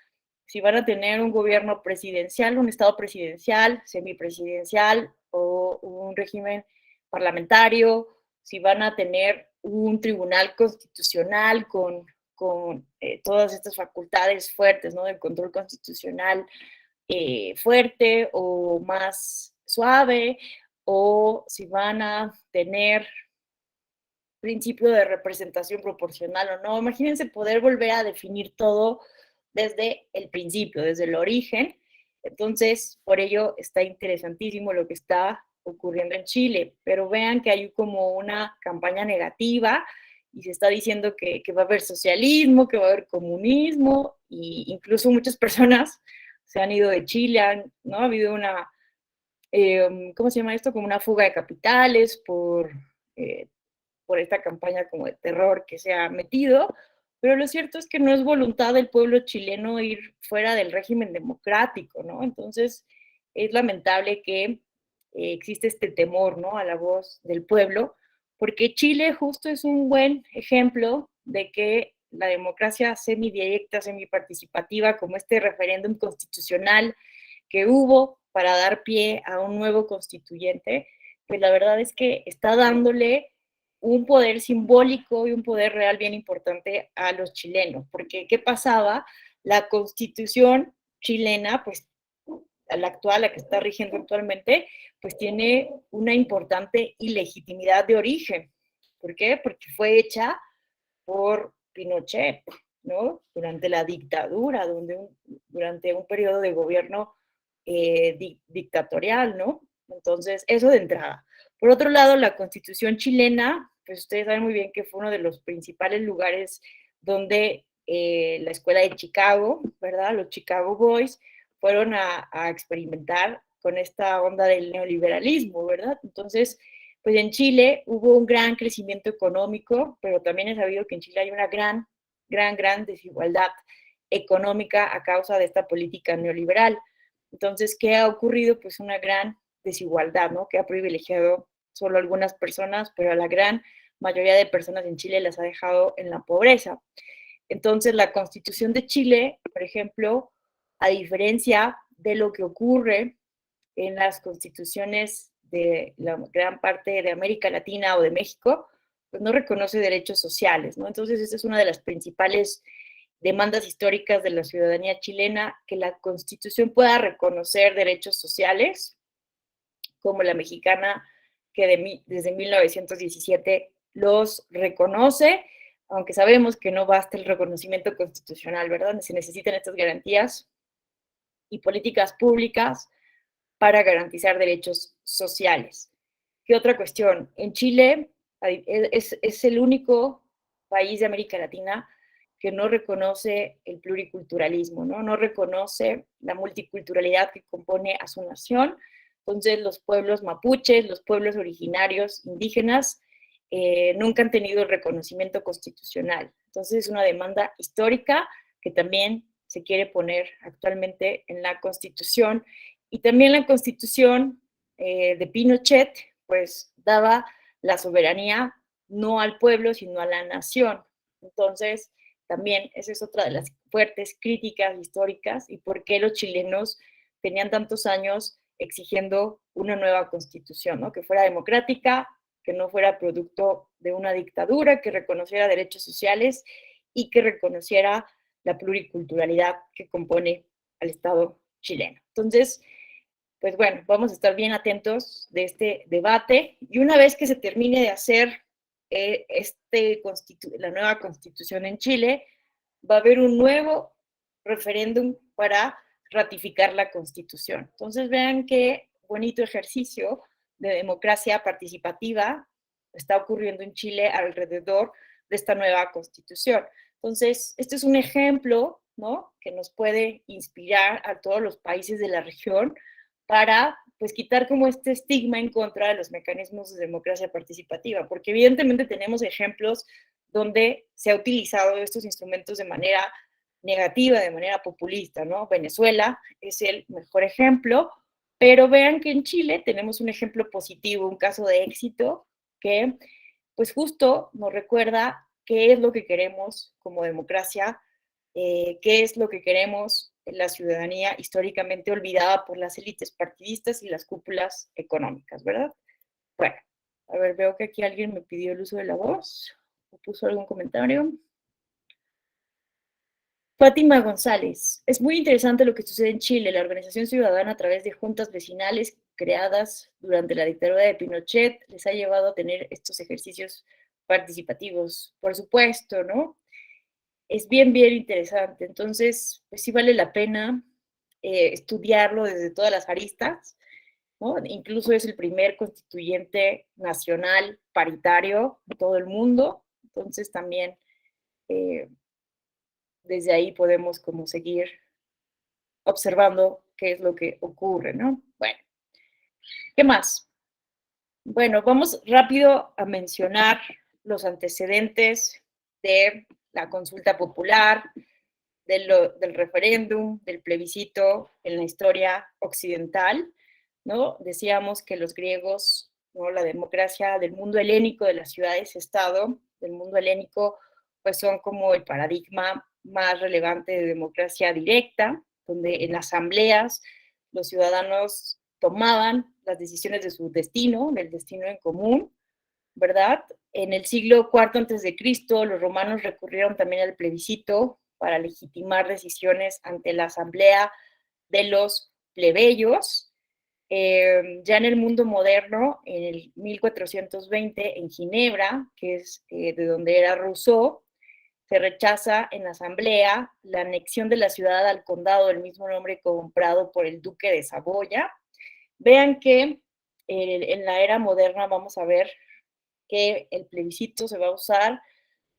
si van a tener un gobierno presidencial, un estado presidencial, semipresidencial o un régimen parlamentario, si van a tener un tribunal constitucional con todas estas facultades fuertes, ¿no? Del control constitucional fuerte o más suave, o si van a tener principio de representación proporcional o no. Imagínense poder volver a definir todo desde el principio, desde el origen. Entonces, por ello está interesantísimo lo que está ocurriendo en Chile, pero vean que hay como una campaña negativa y se está diciendo que va a haber socialismo, que va a haber comunismo, e incluso muchas personas se han ido de Chile, ¿no? Ha habido una, ¿cómo se llama esto? Como una fuga de capitales por esta campaña como de terror que se ha metido, pero lo cierto es que no es voluntad del pueblo chileno ir fuera del régimen democrático, ¿no? Entonces, es lamentable que existe este temor, ¿no? A la voz del pueblo, porque Chile justo es un buen ejemplo de que la democracia semidirecta, semiparticipativa, como este referéndum constitucional que hubo para dar pie a un nuevo constituyente, pues la verdad es que está dándole un poder simbólico y un poder real bien importante a los chilenos, porque ¿qué pasaba? La constitución chilena, pues la actual, la que está rigiendo actualmente, pues tiene una importante ilegitimidad de origen. ¿Por qué? Porque fue hecha por Pinochet, ¿no? Durante la dictadura, durante un periodo de gobierno dictatorial, ¿no? Entonces, eso de entrada. Por otro lado, la Constitución chilena, pues ustedes saben muy bien que fue uno de los principales lugares donde la escuela de Chicago, ¿verdad? Los Chicago Boys fueron a experimentar con esta onda del neoliberalismo, ¿verdad? Entonces, pues en Chile hubo un gran crecimiento económico, pero también es sabido que en Chile hay una gran desigualdad económica a causa de esta política neoliberal. Entonces, ¿qué ha ocurrido? Pues una gran desigualdad, ¿no? Que ha privilegiado solo a algunas personas, pero a la gran mayoría de personas en Chile las ha dejado en la pobreza. Entonces, la Constitución de Chile, por ejemplo, a diferencia de lo que ocurre en las constituciones de la gran parte de América Latina o de México, pues no reconoce derechos sociales, ¿no? Entonces, esa es una de las principales demandas históricas de la ciudadanía chilena, que la Constitución pueda reconocer derechos sociales, como la mexicana, que desde 1917 los reconoce, aunque sabemos que no basta el reconocimiento constitucional, ¿verdad? Se necesitan estas garantías y políticas públicas para garantizar derechos sociales. ¿Qué otra cuestión? En Chile es el único país de América Latina que no reconoce el pluriculturalismo, ¿no? No reconoce la multiculturalidad que compone a su nación. Entonces, los pueblos mapuches, los pueblos originarios indígenas, nunca han tenido el reconocimiento constitucional. Entonces, es una demanda histórica que también se quiere poner actualmente en la Constitución. Y también la Constitución de Pinochet, pues, daba la soberanía no al pueblo, sino a la nación. Entonces, también esa es otra de las fuertes críticas históricas y por qué los chilenos tenían tantos años exigiendo una nueva constitución, ¿no? Que fuera democrática, que no fuera producto de una dictadura, que reconociera derechos sociales y que reconociera la pluriculturalidad que compone al Estado chileno. Entonces, pues bueno, vamos a estar bien atentos de este debate y una vez que se termine de hacer la nueva constitución en Chile, va a haber un nuevo referéndum para ratificar la constitución. Entonces vean qué bonito ejercicio de democracia participativa está ocurriendo en Chile alrededor de esta nueva constitución. Entonces, este es un ejemplo, ¿no?, que nos puede inspirar a todos los países de la región para, pues, quitar como este estigma en contra de los mecanismos de democracia participativa, porque evidentemente tenemos ejemplos donde se ha utilizado estos instrumentos de manera negativa, de manera populista, ¿no? Venezuela es el mejor ejemplo, pero vean que en Chile tenemos un ejemplo positivo, un caso de éxito que, pues, justo nos recuerda qué es lo que queremos como democracia, qué es lo que queremos en la ciudadanía históricamente olvidada por las élites partidistas y las cúpulas económicas, ¿verdad? Bueno, a ver, veo que aquí alguien me pidió el uso de la voz, o puso algún comentario. Fátima González, es muy interesante lo que sucede en Chile. La organización ciudadana a través de juntas vecinales creadas durante la dictadura de Pinochet les ha llevado a tener estos ejercicios participativos. Por supuesto, ¿no? Es bien, bien interesante. Entonces, pues sí vale la pena estudiarlo desde todas las aristas, ¿no? Incluso es el primer constituyente nacional paritario en todo el mundo. Entonces también desde ahí podemos como seguir observando qué es lo que ocurre, ¿no? Bueno, ¿qué más? Bueno, vamos rápido a mencionar los antecedentes de la consulta popular, del referéndum, del plebiscito en la historia occidental, ¿no? Decíamos que los griegos, ¿no?, la democracia del mundo helénico, de las ciudades-estado, del mundo helénico, pues son como el paradigma más relevante de democracia directa, donde en asambleas los ciudadanos tomaban las decisiones de su destino, del destino en común, ¿verdad? En el siglo IV a.C., los romanos recurrieron también al plebiscito para legitimar decisiones ante la asamblea de los plebeyos. Ya en el mundo moderno, en el 1420, en Ginebra, que es de donde era Rousseau, se rechaza en la asamblea la anexión de la ciudad al condado del mismo nombre comprado por el duque de Saboya. Vean que en la era moderna vamos a ver que el plebiscito se va a usar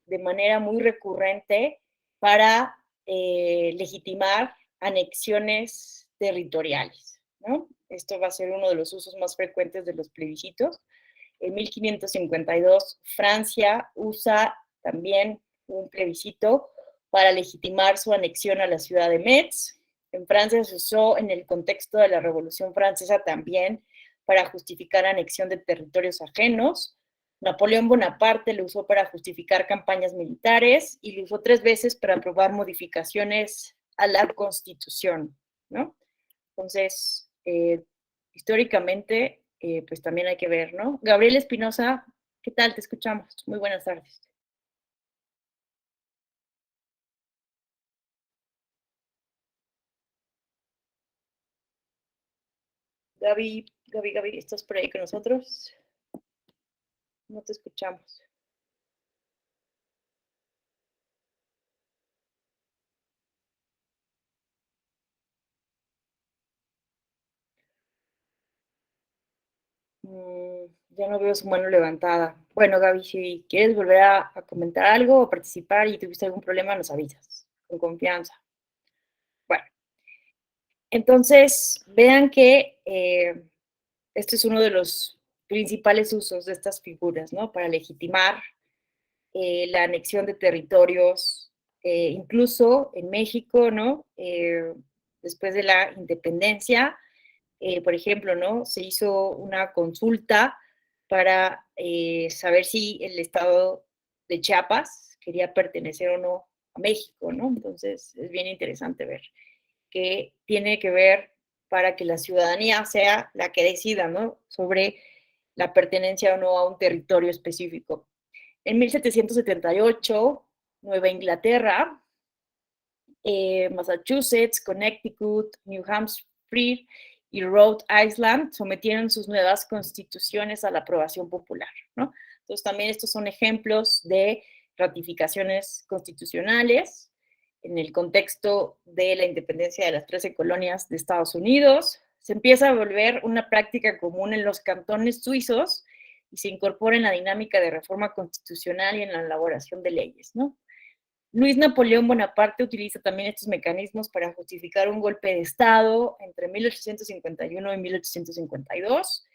de manera muy recurrente para legitimar anexiones territoriales, ¿no? Esto va a ser uno de los usos más frecuentes de los plebiscitos. En 1552, Francia usa también un plebiscito para legitimar su anexión a la ciudad de Metz. En Francia se usó en el contexto de la Revolución Francesa también para justificar anexión de territorios ajenos. Napoleón Bonaparte lo usó para justificar campañas militares y lo usó 3 veces para aprobar modificaciones a la Constitución, ¿no? Entonces, históricamente, pues también hay que ver, ¿no? Gabriel Espinosa, ¿qué tal? Te escuchamos. Muy buenas tardes. Gaby, ¿estás por ahí con nosotros? No te escuchamos. Ya no veo su mano levantada. Bueno, Gaby, si quieres volver a comentar algo o participar y tuviste algún problema, nos avisas, con confianza. Bueno, entonces, vean que este es uno de los principales usos de estas figuras, ¿no? Para legitimar la anexión de territorios, incluso en México, ¿no? Después de la independencia, por ejemplo, ¿no? Se hizo una consulta para saber si el estado de Chiapas quería pertenecer o no a México, ¿no? Entonces, es bien interesante ver que tiene que ver para que la ciudadanía sea la que decida, ¿no? Sobre la pertenencia o no a un territorio específico. En 1778, Nueva Inglaterra, Massachusetts, Connecticut, New Hampshire y Rhode Island sometieron sus nuevas constituciones a la aprobación popular, ¿no? Entonces también estos son ejemplos de ratificaciones constitucionales en el contexto de la independencia de las 13 colonias de Estados Unidos. Se empieza a volver una práctica común en los cantones suizos y se incorpora en la dinámica de reforma constitucional y en la elaboración de leyes, ¿no? Luis Napoleón Bonaparte utiliza también estos mecanismos para justificar un golpe de Estado entre 1851 y 1852,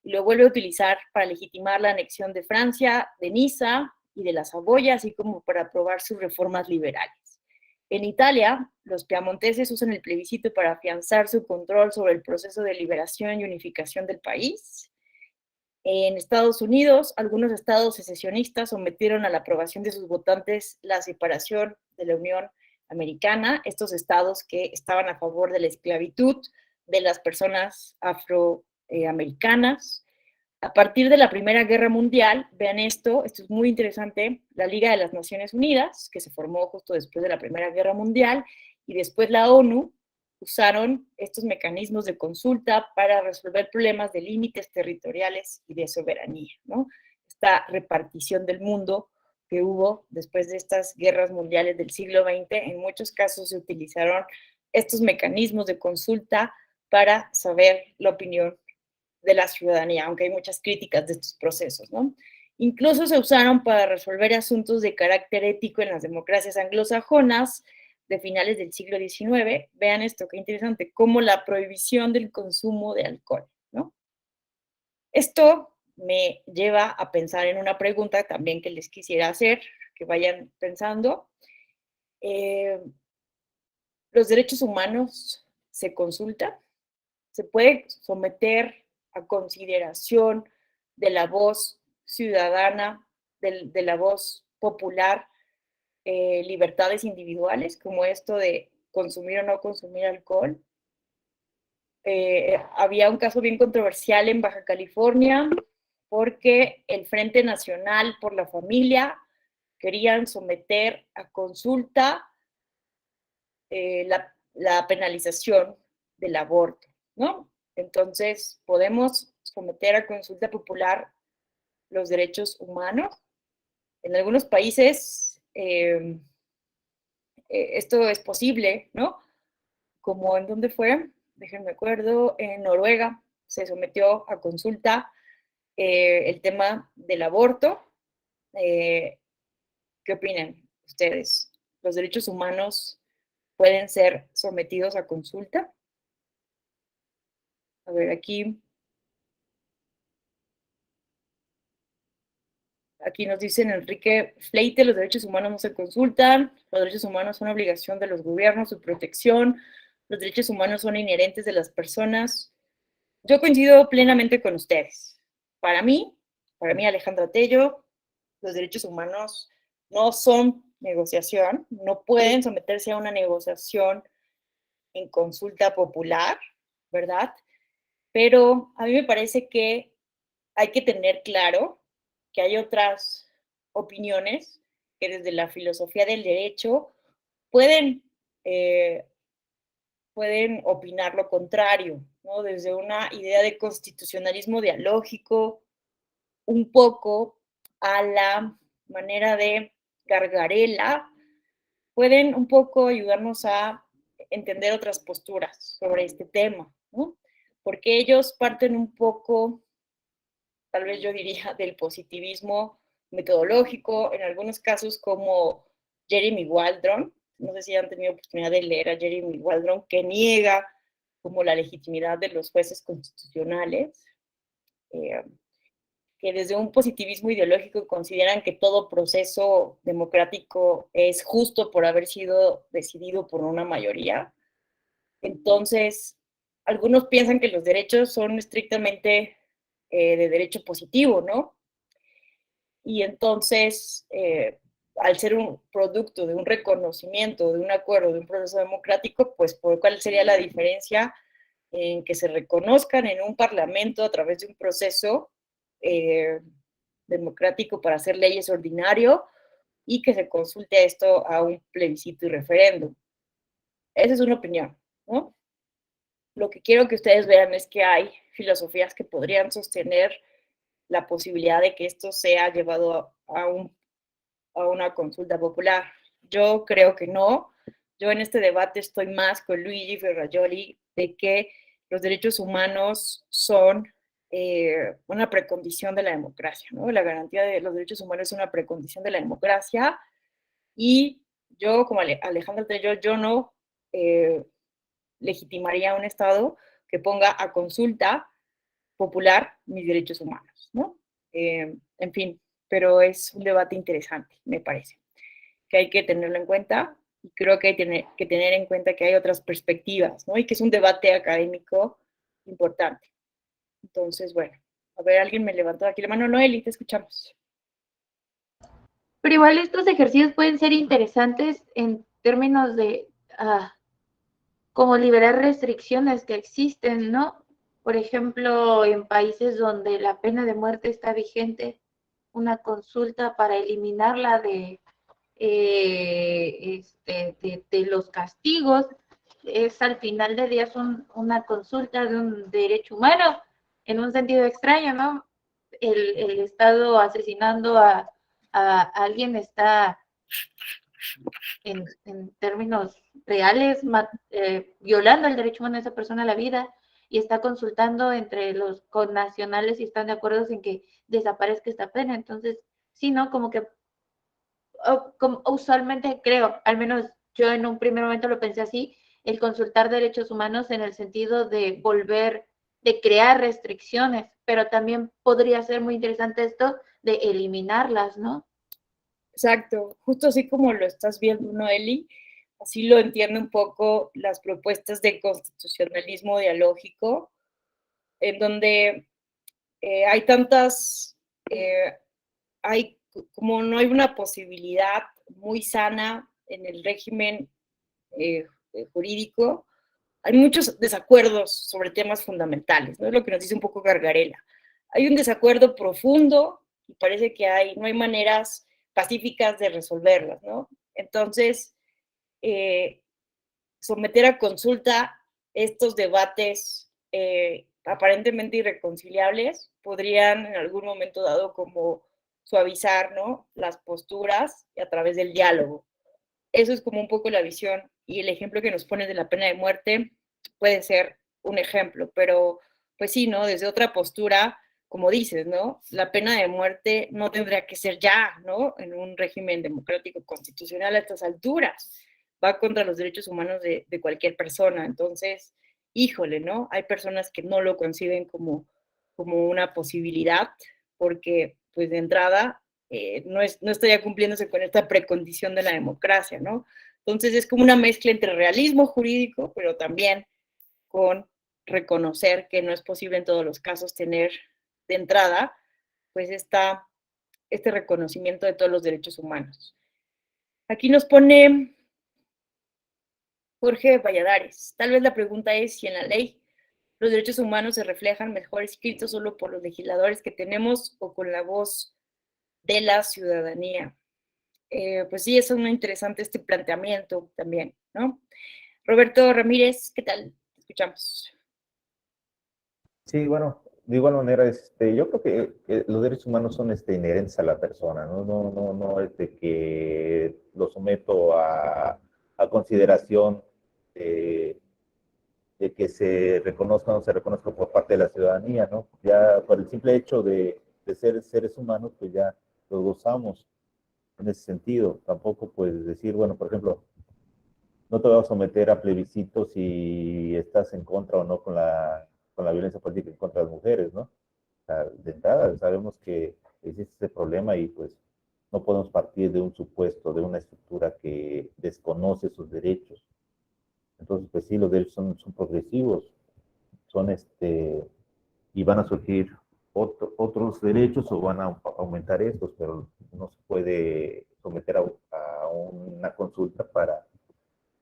y lo vuelve a utilizar para legitimar la anexión de Francia, de Niza y de la Saboya, así como para aprobar sus reformas liberales. En Italia, los piamonteses usan el plebiscito para afianzar su control sobre el proceso de liberación y unificación del país. En Estados Unidos, algunos estados secesionistas sometieron a la aprobación de sus votantes la separación de la Unión Americana, estos estados que estaban a favor de la esclavitud de las personas afroamericanas. A partir de la Primera Guerra Mundial, vean esto es muy interesante, la Liga de las Naciones Unidas, que se formó justo después de la Primera Guerra Mundial, y después la ONU, usaron estos mecanismos de consulta para resolver problemas de límites territoriales y de soberanía, ¿no? Esta repartición del mundo que hubo después de estas guerras mundiales del siglo XX, en muchos casos se utilizaron estos mecanismos de consulta para saber la opinión de la ciudadanía, aunque hay muchas críticas de estos procesos, ¿no? Incluso se usaron para resolver asuntos de carácter ético en las democracias anglosajonas de finales del siglo XIX. Vean esto, qué interesante, como la prohibición del consumo de alcohol, ¿no? Esto me lleva a pensar en una pregunta también que les quisiera hacer, que vayan pensando. ¿Los derechos humanos se consultan? ¿Se puede someter a consideración de la voz ciudadana, de la voz popular, libertades individuales, como esto de consumir o no consumir alcohol? Había un caso bien controversial en Baja California, porque el Frente Nacional por la Familia querían someter a consulta la penalización del aborto, ¿no? Entonces, ¿podemos someter a consulta popular los derechos humanos? En algunos países esto es posible, ¿no? Como en dónde fue, déjenme acuerdo, en Noruega se sometió a consulta el tema del aborto. ¿Qué opinan ustedes? ¿Los derechos humanos pueden ser sometidos a consulta? A ver, aquí nos dicen Enrique Fleite, los derechos humanos no se consultan, los derechos humanos son obligación de los gobiernos, su protección, los derechos humanos son inherentes de las personas. Yo coincido plenamente con ustedes. Para mí, Alejandra Tello, los derechos humanos no son negociación, no pueden someterse a una negociación en consulta popular, ¿verdad? Pero a mí me parece que hay que tener claro que hay otras opiniones que desde la filosofía del derecho pueden opinar lo contrario, ¿no? Desde una idea de constitucionalismo dialógico, un poco a la manera de Gargarella, pueden un poco ayudarnos a entender otras posturas sobre este tema, ¿no? Porque ellos parten un poco, tal vez yo diría, del positivismo metodológico, en algunos casos como Jeremy Waldron, no sé si han tenido oportunidad de leer a Jeremy Waldron, que niega como la legitimidad de los jueces constitucionales, que desde un positivismo ideológico consideran que todo proceso democrático es justo por haber sido decidido por una mayoría. Entonces, algunos piensan que los derechos son estrictamente de derecho positivo, ¿no? Y entonces, al ser un producto de un reconocimiento, de un acuerdo, de un proceso democrático, pues ¿cuál sería la diferencia en que se reconozcan en un parlamento a través de un proceso democrático para hacer leyes ordinario y que se consulte esto a un plebiscito y referéndum. Esa es una opinión, ¿no? Lo que quiero que ustedes vean es que hay filosofías que podrían sostener la posibilidad de que esto sea llevado a una consulta popular. Yo creo que no. Yo en este debate estoy más con Luigi Ferrajoli de que los derechos humanos son una precondición de la democracia, ¿no? La garantía de los derechos humanos es una precondición de la democracia y yo, como Alejandra Tello, yo no legitimaría un Estado que ponga a consulta popular mis derechos humanos, ¿no? En fin, pero es un debate interesante, me parece, que hay que tenerlo en cuenta y creo que hay que tener en cuenta que hay otras perspectivas, ¿no? Y que es un debate académico importante. Entonces, bueno, a ver, alguien me levantó aquí la mano. Noeli, te escuchamos. Pero igual estos ejercicios pueden ser interesantes en términos de como liberar restricciones que existen, ¿no? Por ejemplo, en países donde la pena de muerte está vigente, una consulta para eliminarla de los castigos es al final de días una consulta de un derecho humano en un sentido extraño, ¿no? El Estado asesinando a alguien está en términos reales violando el derecho humano de esa persona a la vida y está consultando entre los connacionales y están de acuerdo en que desaparezca esta pena. Entonces, sí, ¿no? Como que como usualmente creo, al menos yo en un primer momento lo pensé así, el consultar derechos humanos en el sentido de volver, de crear restricciones, pero también podría ser muy interesante esto de eliminarlas, ¿no? Exacto, justo así como lo estás viendo, Noeli, así lo entiendo un poco las propuestas de constitucionalismo dialógico, en donde hay tantas, como no hay una posibilidad muy sana en el régimen jurídico, hay muchos desacuerdos sobre temas fundamentales, ¿no? Es lo que nos dice un poco Gargarella. Hay un desacuerdo profundo y parece que no hay maneras pacíficas de resolverlas, ¿no? Entonces, someter a consulta estos debates aparentemente irreconciliables podrían en algún momento dado como suavizar, ¿no? Las posturas a través del diálogo. Eso es como un poco la visión y el ejemplo que nos pones de la pena de muerte puede ser un ejemplo, pero pues sí, ¿no? Desde otra postura, como dices, ¿no? La pena de muerte no tendría que ser ya, ¿no? En un régimen democrático constitucional a estas alturas. Va contra los derechos humanos de cualquier persona. Entonces, híjole, ¿no? Hay personas que no lo conciben como una posibilidad porque, pues de entrada, no estaría cumpliéndose con esta precondición de la democracia, ¿no? Entonces es como una mezcla entre realismo jurídico, pero también con reconocer que no es posible en todos los casos tener de entrada, pues este reconocimiento de todos los derechos humanos. Aquí nos pone Jorge Valladares. Tal vez la pregunta es si en la ley los derechos humanos se reflejan mejor escritos solo por los legisladores que tenemos o con la voz de la ciudadanía. Pues sí, es muy interesante este planteamiento también, ¿no? Roberto Ramírez, ¿qué tal? Te escuchamos. Sí, bueno, de igual manera, yo creo que los derechos humanos son inherentes a la persona, ¿no? No es de que lo someto a consideración de que se reconozca o no se reconozca por parte de la ciudadanía, ¿no? Ya por el simple hecho de ser seres humanos, pues ya los gozamos en ese sentido. Tampoco puedes decir, bueno, por ejemplo, no te vas a someter a plebiscito si estás en contra o no con la violencia política en contra de las mujeres, ¿no? O sea, de entrada sabemos que existe ese problema y pues no podemos partir de un supuesto, de una estructura que desconoce sus derechos. Entonces, pues sí, los derechos son progresivos, son y van a surgir otros derechos o van a aumentar estos, pero no se puede someter a una consulta para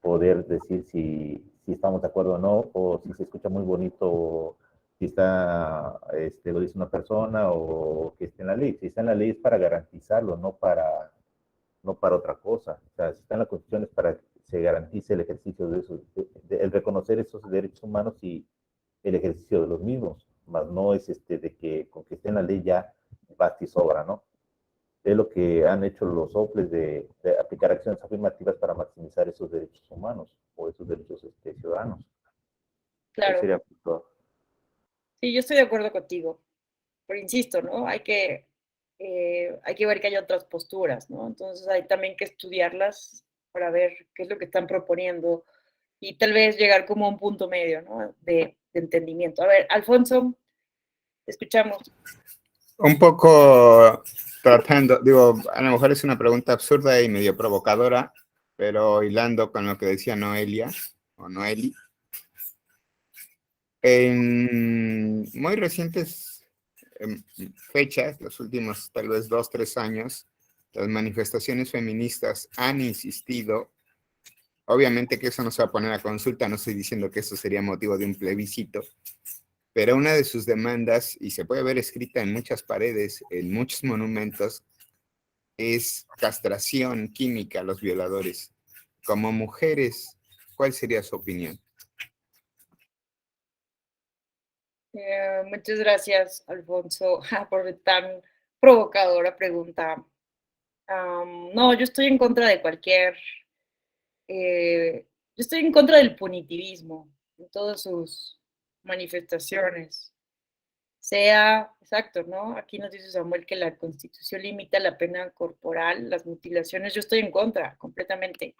poder decir si estamos de acuerdo o no, o si se escucha muy bonito si está, lo dice una persona o que esté en la ley. Si está en la ley es para garantizarlo, no para otra cosa. O sea, si está en la Constitución es para que se garantice el ejercicio de esos, el reconocer esos derechos humanos y el ejercicio de los mismos, más no es de que con que esté en la ley ya basta y sobra, ¿no? Es lo que han hecho los OPLES de aplicar acciones afirmativas para maximizar esos derechos humanos o esos derechos ciudadanos. Claro. Sería todo. Sí, yo estoy de acuerdo contigo, pero insisto, ¿no? Hay que ver que hay otras posturas, ¿no? Entonces hay también que estudiarlas para ver qué es lo que están proponiendo y tal vez llegar como a un punto medio, ¿no? De entendimiento. A ver, Alfonso, te escuchamos. Un poco tratando, digo, a lo mejor es una pregunta absurda y medio provocadora, pero hilando con lo que decía Noelia, o Noeli. En muy recientes fechas, los últimos tal vez 2, 3 años, las manifestaciones feministas han insistido, obviamente que eso no se va a poner a consulta, no estoy diciendo que eso sería motivo de un plebiscito, pero una de sus demandas, y se puede ver escrita en muchas paredes, en muchos monumentos, es castración química a los violadores. Como mujeres, ¿cuál sería su opinión? Muchas gracias, Alfonso, por tan provocadora pregunta. No, yo estoy en contra de yo estoy en contra del punitivismo en todas sus manifestaciones. Sea, exacto, ¿no? Aquí nos dice Samuel que la Constitución limita la pena corporal, las mutilaciones, yo estoy en contra, completamente.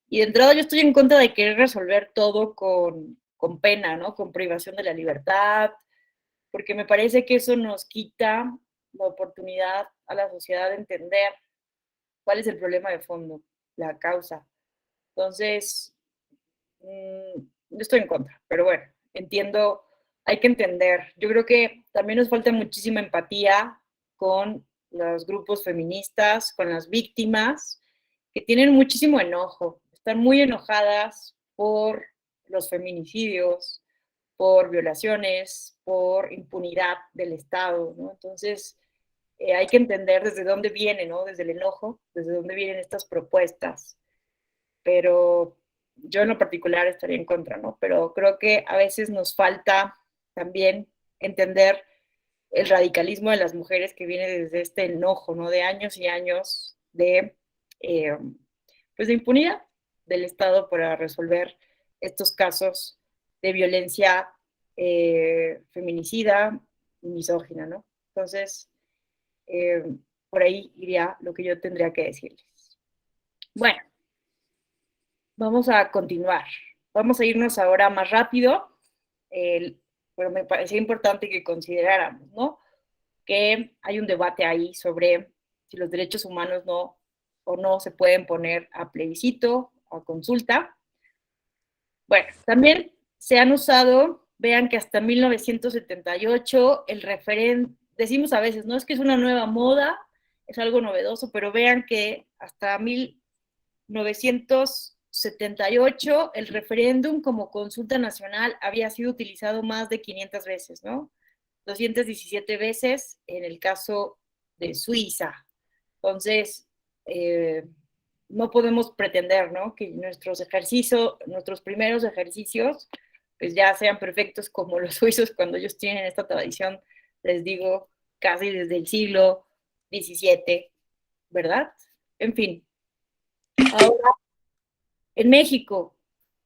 Y de entrada yo estoy en contra de querer resolver todo con pena, ¿no? Con privación de la libertad, porque me parece que eso nos quita la oportunidad a la sociedad de entender cuál es el problema de fondo, la causa. Entonces, yo estoy en contra, pero bueno, entiendo, hay que entender. Yo creo que también nos falta muchísima empatía con los grupos feministas, con las víctimas, que tienen muchísimo enojo, están muy enojadas por los feminicidios, por violaciones, por impunidad del Estado, ¿no? Entonces, hay que entender desde dónde viene, ¿no? Desde el enojo, desde dónde vienen estas propuestas. Pero yo en lo particular estaría en contra, ¿no? Pero creo que a veces nos falta también entender el radicalismo de las mujeres que viene desde este enojo, ¿no? De años y años pues de impunidad del Estado para resolver estos casos de violencia feminicida y misógina, ¿no? Entonces, por ahí iría lo que yo tendría que decirles. Bueno, vamos a continuar. Vamos a irnos ahora más rápido, pero me parecía importante que consideráramos, ¿no? Que hay un debate ahí sobre si los derechos humanos no o no se pueden poner a plebiscito, a consulta. Bueno, también se han usado, vean que hasta 1978 el referéndum, decimos a veces, no es que es una nueva moda, es algo novedoso, pero vean que hasta 1978 el referéndum como consulta nacional había sido utilizado más de 500 veces, ¿no? 217 veces en el caso de Suiza. Entonces, no podemos pretender, ¿no? Que nuestros primeros ejercicios, pues ya sean perfectos como los suizos cuando ellos tienen esta tradición, les digo, casi desde el siglo XVII, ¿verdad? En fin. Ahora, en México,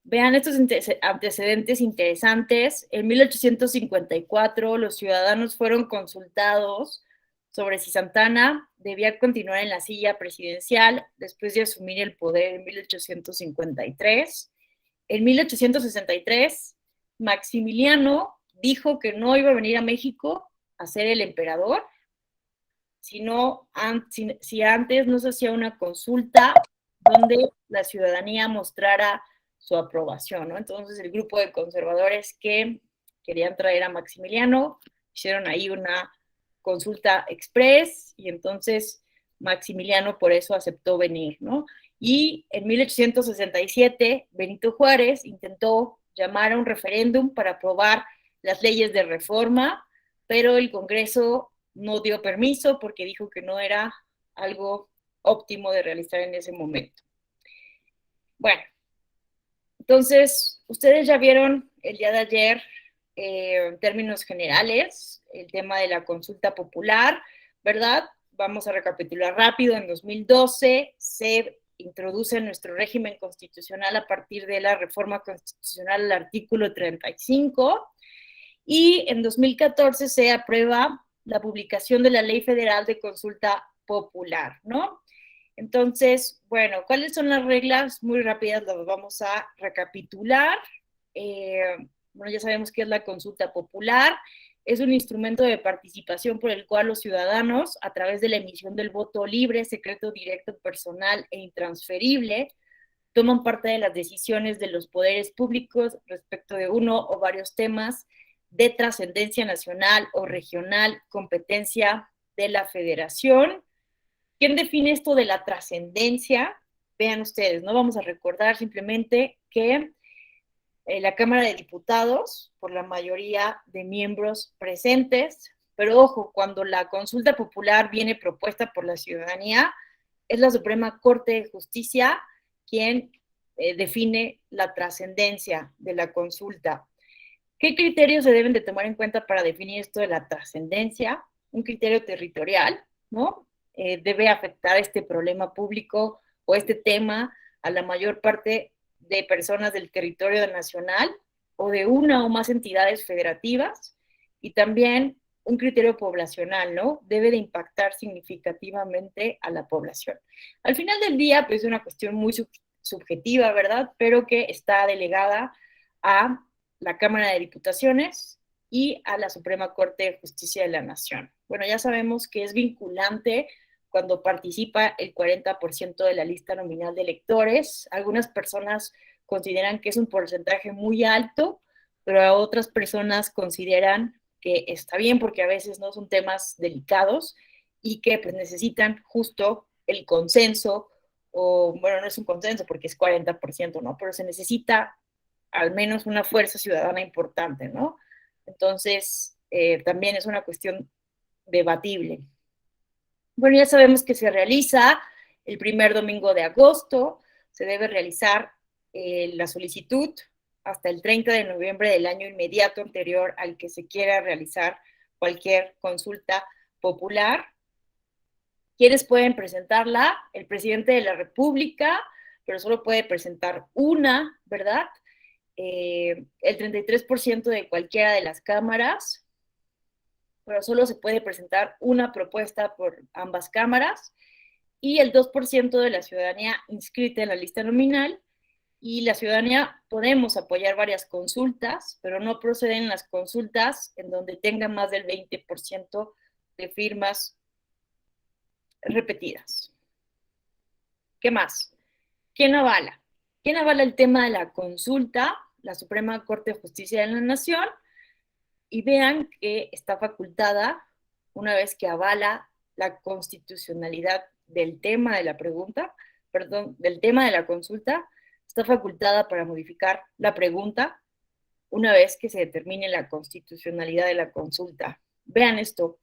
vean estos antecedentes interesantes. En 1854, los ciudadanos fueron consultados sobre si Santana debía continuar en la silla presidencial después de asumir el poder en 1853. En 1863, Maximiliano dijo que no iba a venir a México a ser el emperador, sino si antes no se hacía una consulta donde la ciudadanía mostrara su aprobación, ¿no? Entonces el grupo de conservadores que querían traer a Maximiliano hicieron ahí una consulta express y entonces Maximiliano por eso aceptó venir, ¿no? Y en 1867 Benito Juárez intentó llamar a un referéndum para aprobar las leyes de reforma, pero el Congreso no dio permiso porque dijo que no era algo óptimo de realizar en ese momento. Bueno, entonces, ustedes ya vieron el día de ayer, en términos generales, el tema de la consulta popular, ¿verdad? Vamos a recapitular rápido. En 2012 se introduce en nuestro régimen constitucional a partir de la reforma constitucional al artículo 35, y en 2014 se aprueba la publicación de la Ley Federal de Consulta Popular, ¿no? Entonces, bueno, ¿cuáles son las reglas? Muy rápidas las vamos a recapitular. Bueno, ya sabemos qué es la consulta popular. Es un instrumento de participación por el cual los ciudadanos, a través de la emisión del voto libre, secreto, directo, personal e intransferible, toman parte de las decisiones de los poderes públicos respecto de uno o varios temas de trascendencia nacional o regional, competencia de la federación. ¿Quién define esto de la trascendencia? Vean ustedes, no vamos a recordar simplemente que la Cámara de Diputados, por la mayoría de miembros presentes, pero ojo, cuando la consulta popular viene propuesta por la ciudadanía, es la Suprema Corte de Justicia quien define la trascendencia de la consulta. ¿Qué criterios se deben de tomar en cuenta para definir esto de la trascendencia? Un criterio territorial, ¿no? Debe afectar este problema público o este tema a la mayor parte de personas del territorio nacional o de una o más entidades federativas, y también un criterio poblacional, ¿no? Debe de impactar significativamente a la población. Al final del día, pues es una cuestión muy subjetiva, ¿verdad? Pero que está delegada a la Cámara de Diputaciones y a la Suprema Corte de Justicia de la Nación. Bueno, ya sabemos que es vinculante cuando participa el 40% de la lista nominal de electores. Algunas personas consideran que es un porcentaje muy alto, pero otras personas consideran que está bien porque a veces no son temas delicados y que pues necesitan justo el consenso, o bueno, no es un consenso porque es 40%, ¿no? Pero se necesita al menos una fuerza ciudadana importante, ¿no? Entonces, también es una cuestión debatible. Bueno, ya sabemos que se realiza el primer domingo de agosto, se debe realizar la solicitud hasta el 30 de noviembre del año inmediato anterior al que se quiera realizar cualquier consulta popular. ¿Quiénes pueden presentarla? El presidente de la República, pero solo puede presentar una, ¿verdad? El 33% de cualquiera de las cámaras, pero solo se puede presentar una propuesta por ambas cámaras, y el 2% de la ciudadanía inscrita en la lista nominal. Y la ciudadanía podemos apoyar varias consultas, pero no proceden las consultas en donde tenga más del 20% de firmas repetidas. ¿Qué más? ¿Quién avala? ¿Quién avala el tema de la consulta? La Suprema Corte de Justicia de la Nación. Y vean que está facultada, una vez que avala la constitucionalidad del tema de la pregunta, perdón, del tema de la consulta, está facultada para modificar la pregunta una vez que se determine la constitucionalidad de la consulta. Vean esto,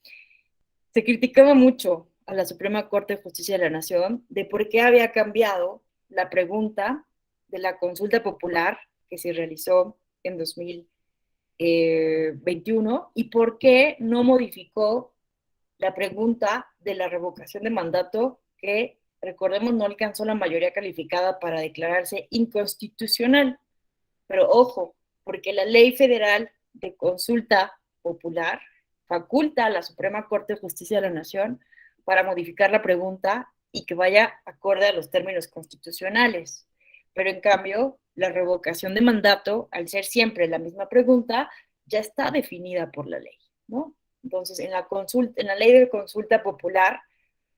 se criticaba mucho a la Suprema Corte de Justicia de la Nación de por qué había cambiado la pregunta de la consulta popular que se realizó en 2021 y por qué no modificó la pregunta de la revocación de mandato que, recordemos, no alcanzó la mayoría calificada para declararse inconstitucional. Pero ojo, porque la Ley Federal de Consulta Popular faculta a la Suprema Corte de Justicia de la Nación para modificar la pregunta y que vaya acorde a los términos constitucionales. Pero en cambio, la revocación de mandato, al ser siempre la misma pregunta, ya está definida por la ley, ¿no? Entonces, en la ley de consulta popular,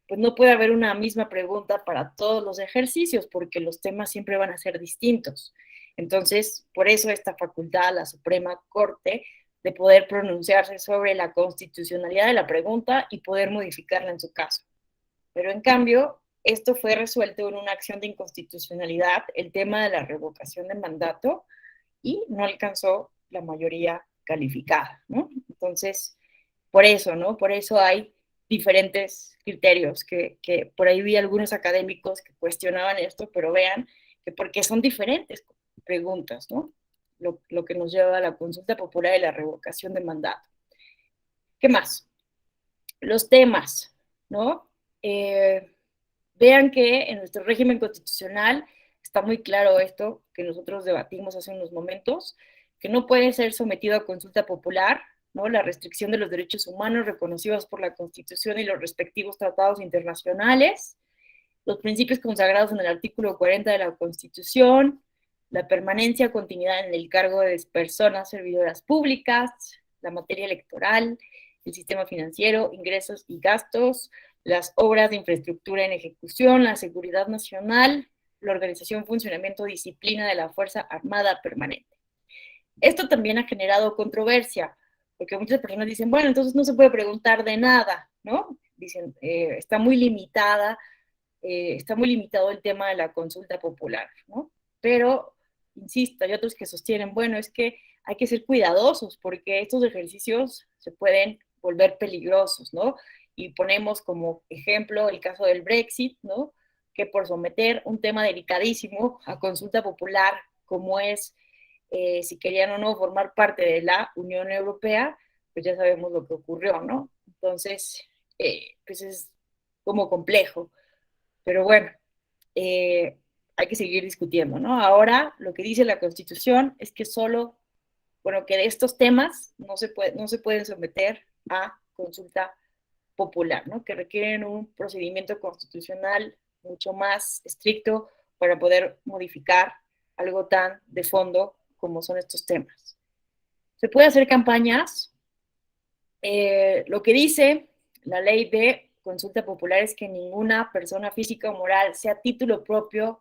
pues no puede haber una misma pregunta para todos los ejercicios, porque los temas siempre van a ser distintos. Entonces, por eso esta facultad a la Suprema Corte de poder pronunciarse sobre la constitucionalidad de la pregunta y poder modificarla en su caso. Pero en cambio, esto fue resuelto en una acción de inconstitucionalidad, el tema de la revocación de mandato, y no alcanzó la mayoría calificada, ¿no? Entonces, por eso, ¿no? Por eso hay diferentes criterios, que por ahí vi algunos académicos que cuestionaban esto, pero vean que porque son diferentes preguntas, ¿no? Lo que nos lleva a la consulta popular y la revocación de mandato. ¿Qué más? Los temas, ¿no? Vean que en nuestro régimen constitucional está muy claro esto que nosotros debatimos hace unos momentos, que no puede ser sometido a consulta popular, ¿no? La restricción de los derechos humanos reconocidos por la Constitución y los respectivos tratados internacionales, los principios consagrados en el artículo 40 de la Constitución, la permanencia, continuidad en el cargo de personas servidoras públicas, la materia electoral, el sistema financiero, ingresos y gastos, las obras de infraestructura en ejecución, la seguridad nacional, la organización, funcionamiento, disciplina de la Fuerza Armada Permanente. Esto también ha generado controversia, porque muchas personas dicen, bueno, entonces no se puede preguntar de nada, ¿no? Dicen, está muy limitado el tema de la consulta popular, ¿no? Pero, insisto, hay otros que sostienen, bueno, es que hay que ser cuidadosos porque estos ejercicios se pueden volver peligrosos, ¿no? Y ponemos como ejemplo el caso del Brexit, ¿no? Que por someter un tema delicadísimo a consulta popular, como es si querían o no formar parte de la Unión Europea, pues ya sabemos lo que ocurrió, ¿no? Entonces, pues es como complejo. Pero bueno, hay que seguir discutiendo, ¿no? Ahora, lo que dice la Constitución es que solo, bueno, que de estos temas no se pueden someter a consulta popular, ¿no? Que requieren un procedimiento constitucional mucho más estricto para poder modificar algo tan de fondo como son estos temas. Se puede hacer campañas. Lo que dice la ley de consulta popular es que ninguna persona física o moral, sea título propio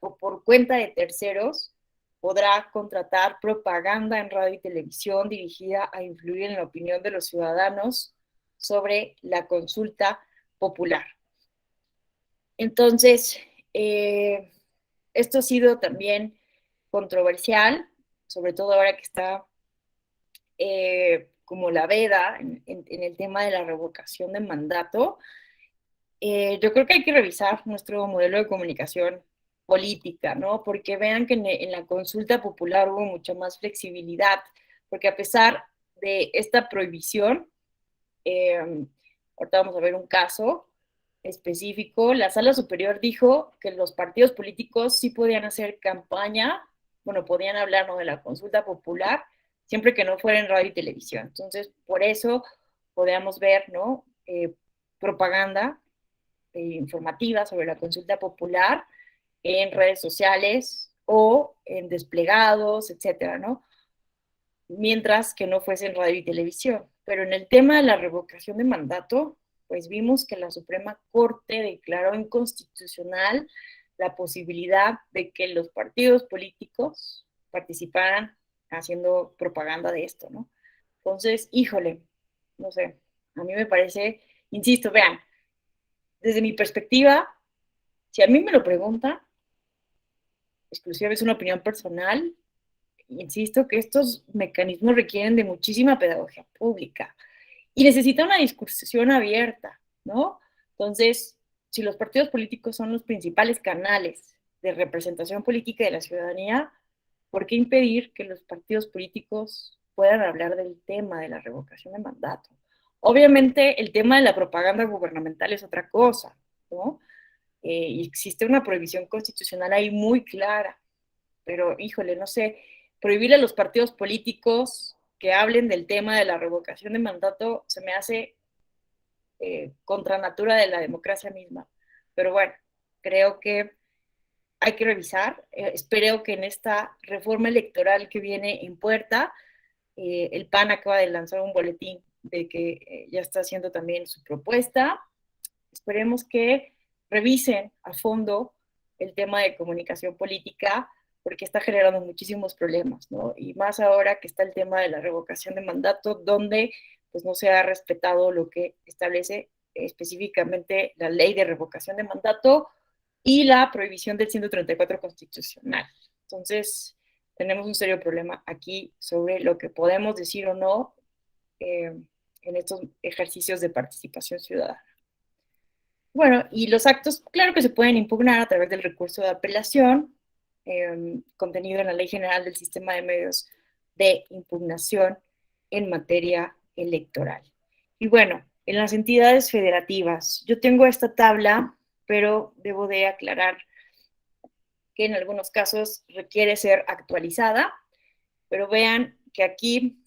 o por cuenta de terceros, podrá contratar propaganda en radio y televisión dirigida a influir en la opinión de los ciudadanos sobre la consulta popular. Entonces, esto ha sido también controversial, sobre todo ahora que está como la veda en el tema de la revocación de mandato. Yo creo que hay que revisar nuestro modelo de comunicación política, ¿no? Porque vean que en la consulta popular hubo mucha más flexibilidad, porque a pesar de esta prohibición, ahorita vamos a ver un caso específico, la Sala Superior dijo que los partidos políticos sí podían hacer campaña, bueno, podían hablar, ¿no?, de la consulta popular, siempre que no fuera en radio y televisión. Entonces, por eso podíamos ver, ¿no?, propaganda informativa sobre la consulta popular en redes sociales o en desplegados, etcétera, ¿no? Mientras que no fuese en radio y televisión. Pero en el tema de la revocación de mandato, pues vimos que la Suprema Corte declaró inconstitucional la posibilidad de que los partidos políticos participaran haciendo propaganda de esto, ¿no? Entonces, híjole, no sé, a mí me parece, insisto, vean, desde mi perspectiva, si a mí me lo preguntan, exclusiva es una opinión personal, insisto que estos mecanismos requieren de muchísima pedagogía pública y necesita una discusión abierta, ¿no? Entonces, si los partidos políticos son los principales canales de representación política de la ciudadanía, ¿por qué impedir que los partidos políticos puedan hablar del tema de la revocación de mandato? Obviamente, el tema de la propaganda gubernamental es otra cosa, ¿no? Y existe una prohibición constitucional ahí muy clara, pero híjole, no sé, prohibir a los partidos políticos que hablen del tema de la revocación de mandato se me hace contra natura de la democracia misma. Pero bueno, creo que hay que revisar. Espero que en esta reforma electoral que viene en puerta, el PAN acaba de lanzar un boletín de que ya está haciendo también su propuesta. Esperemos que revisen a fondo el tema de comunicación política, porque está generando muchísimos problemas, ¿no? Y más ahora que está el tema de la revocación de mandato, donde pues no se ha respetado lo que establece específicamente la ley de revocación de mandato y la prohibición del 134 constitucional. Entonces, tenemos un serio problema aquí sobre lo que podemos decir o no en estos ejercicios de participación ciudadana. Bueno, y los actos, claro que se pueden impugnar a través del recurso de apelación, contenido en la Ley General del Sistema de Medios de Impugnación en materia electoral. Y bueno, en las entidades federativas, yo tengo esta tabla, pero debo de aclarar que en algunos casos requiere ser actualizada, pero vean que aquí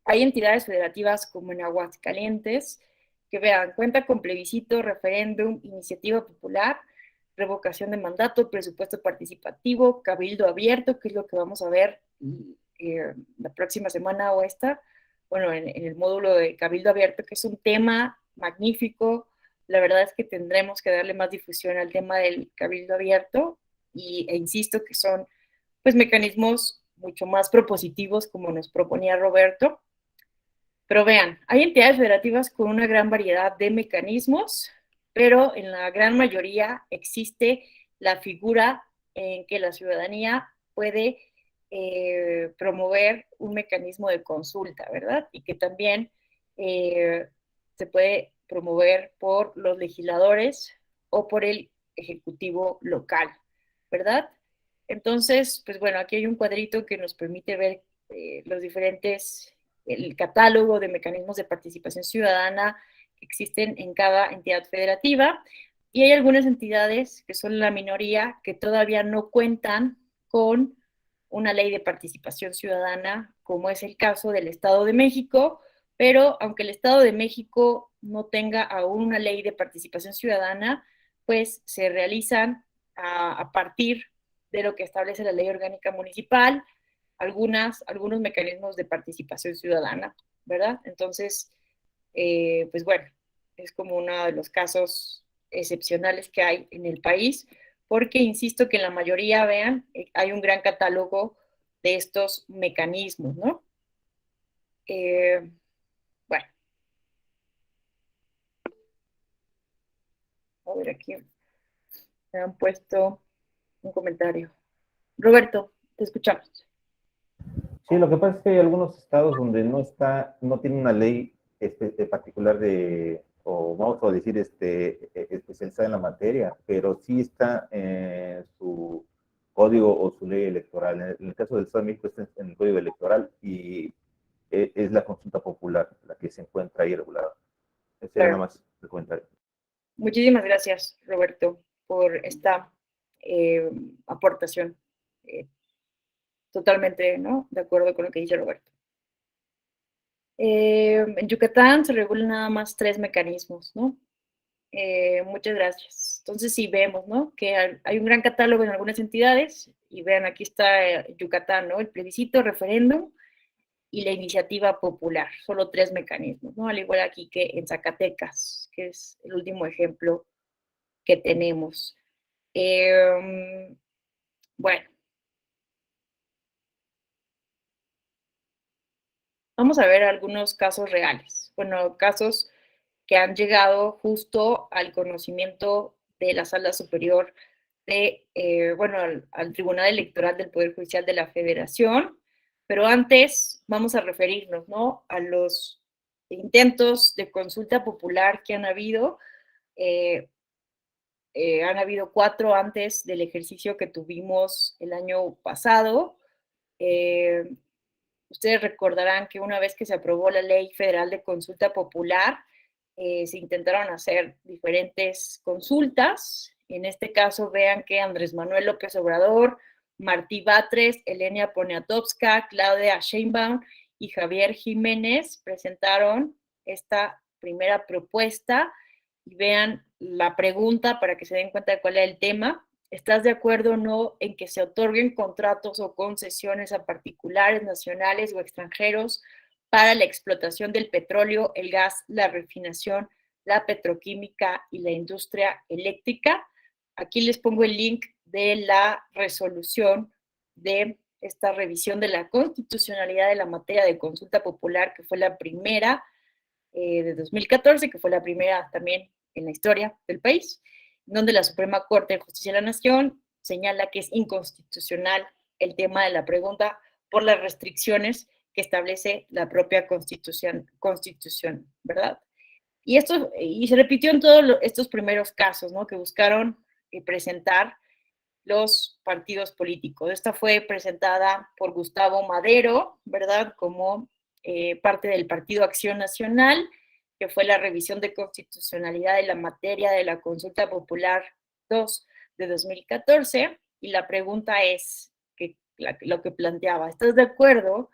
hay entidades federativas como en Aguascalientes, que vean, cuenta con plebiscito, referéndum, iniciativa popular, revocación de mandato, presupuesto participativo, cabildo abierto, que es lo que vamos a ver la próxima semana o esta, bueno, en el módulo de cabildo abierto, que es un tema magnífico. La verdad es que tendremos que darle más difusión al tema del cabildo abierto e insisto que son pues mecanismos mucho más propositivos como nos proponía Roberto. Pero vean, hay entidades federativas con una gran variedad de mecanismos, pero en la gran mayoría existe la figura en que la ciudadanía puede promover un mecanismo de consulta, ¿verdad? Y que también se puede promover por los legisladores o por el ejecutivo local, ¿verdad? Entonces, pues bueno, aquí hay un cuadrito que nos permite ver los diferentes, el catálogo de mecanismos de participación ciudadana que existen en cada entidad federativa, y hay algunas entidades que son la minoría que todavía no cuentan con una ley de participación ciudadana, como es el caso del Estado de México, pero aunque el Estado de México no tenga aún una ley de participación ciudadana, pues se realizan a partir de lo que establece la Ley Orgánica Municipal, algunos mecanismos de participación ciudadana, ¿verdad? Entonces, pues bueno, es como uno de los casos excepcionales que hay en el país, porque insisto que en la mayoría, vean, hay un gran catálogo de estos mecanismos, ¿no? Bueno. A ver, aquí me han puesto un comentario. Roberto, te escuchamos. Sí, lo que pasa es que hay algunos estados donde no tiene una ley particular o vamos a decir, especializada en la materia, pero sí está en su código o su ley electoral. En el caso del Estado de México está en el código electoral y es la consulta popular la que se encuentra ahí regulada. Ese era nada más el comentario. Muchísimas gracias, Roberto, por esta aportación. Totalmente, ¿no? De acuerdo con lo que dice Roberto. En Yucatán se regulan nada más 3 mecanismos, ¿no? Muchas gracias. Entonces, sí vemos, ¿no? Que hay un gran catálogo en algunas entidades, y vean, aquí está Yucatán, ¿no? El plebiscito, referéndum y la iniciativa popular. Solo 3 mecanismos, ¿no? Al igual aquí que en Zacatecas, que es el último ejemplo que tenemos. Bueno. Vamos a ver algunos casos reales. Bueno, casos que han llegado justo al conocimiento de la Sala Superior al Tribunal Electoral del Poder Judicial de la Federación, pero antes vamos a referirnos, ¿no?, a los intentos de consulta popular que han habido. Han habido 4 antes del ejercicio que tuvimos el año pasado. Ustedes recordarán que una vez que se aprobó la Ley Federal de Consulta Popular, se intentaron hacer diferentes consultas. En este caso, vean que Andrés Manuel López Obrador, Martí Batres, Elenia Poniatowska, Claudia Sheinbaum y Javier Jiménez presentaron esta primera propuesta. Y vean la pregunta para que se den cuenta de cuál es el tema. ¿Estás de acuerdo o no en que se otorguen contratos o concesiones a particulares, nacionales o extranjeros para la explotación del petróleo, el gas, la refinación, la petroquímica y la industria eléctrica? Aquí les pongo el link de la resolución de esta revisión de la constitucionalidad de la materia de consulta popular, que fue la primera de 2014, que fue la primera también en la historia del país, donde la Suprema Corte de Justicia de la Nación señala que es inconstitucional el tema de la pregunta por las restricciones que establece la propia constitución, ¿verdad? Y se repitió en todos estos primeros casos, ¿no? Que buscaron presentar los partidos políticos. Esta fue presentada por Gustavo Madero, ¿verdad? Como parte del Partido Acción Nacional, que fue la revisión de constitucionalidad de la materia de la consulta popular 2 de 2014. Y la pregunta es, lo que planteaba, ¿estás de acuerdo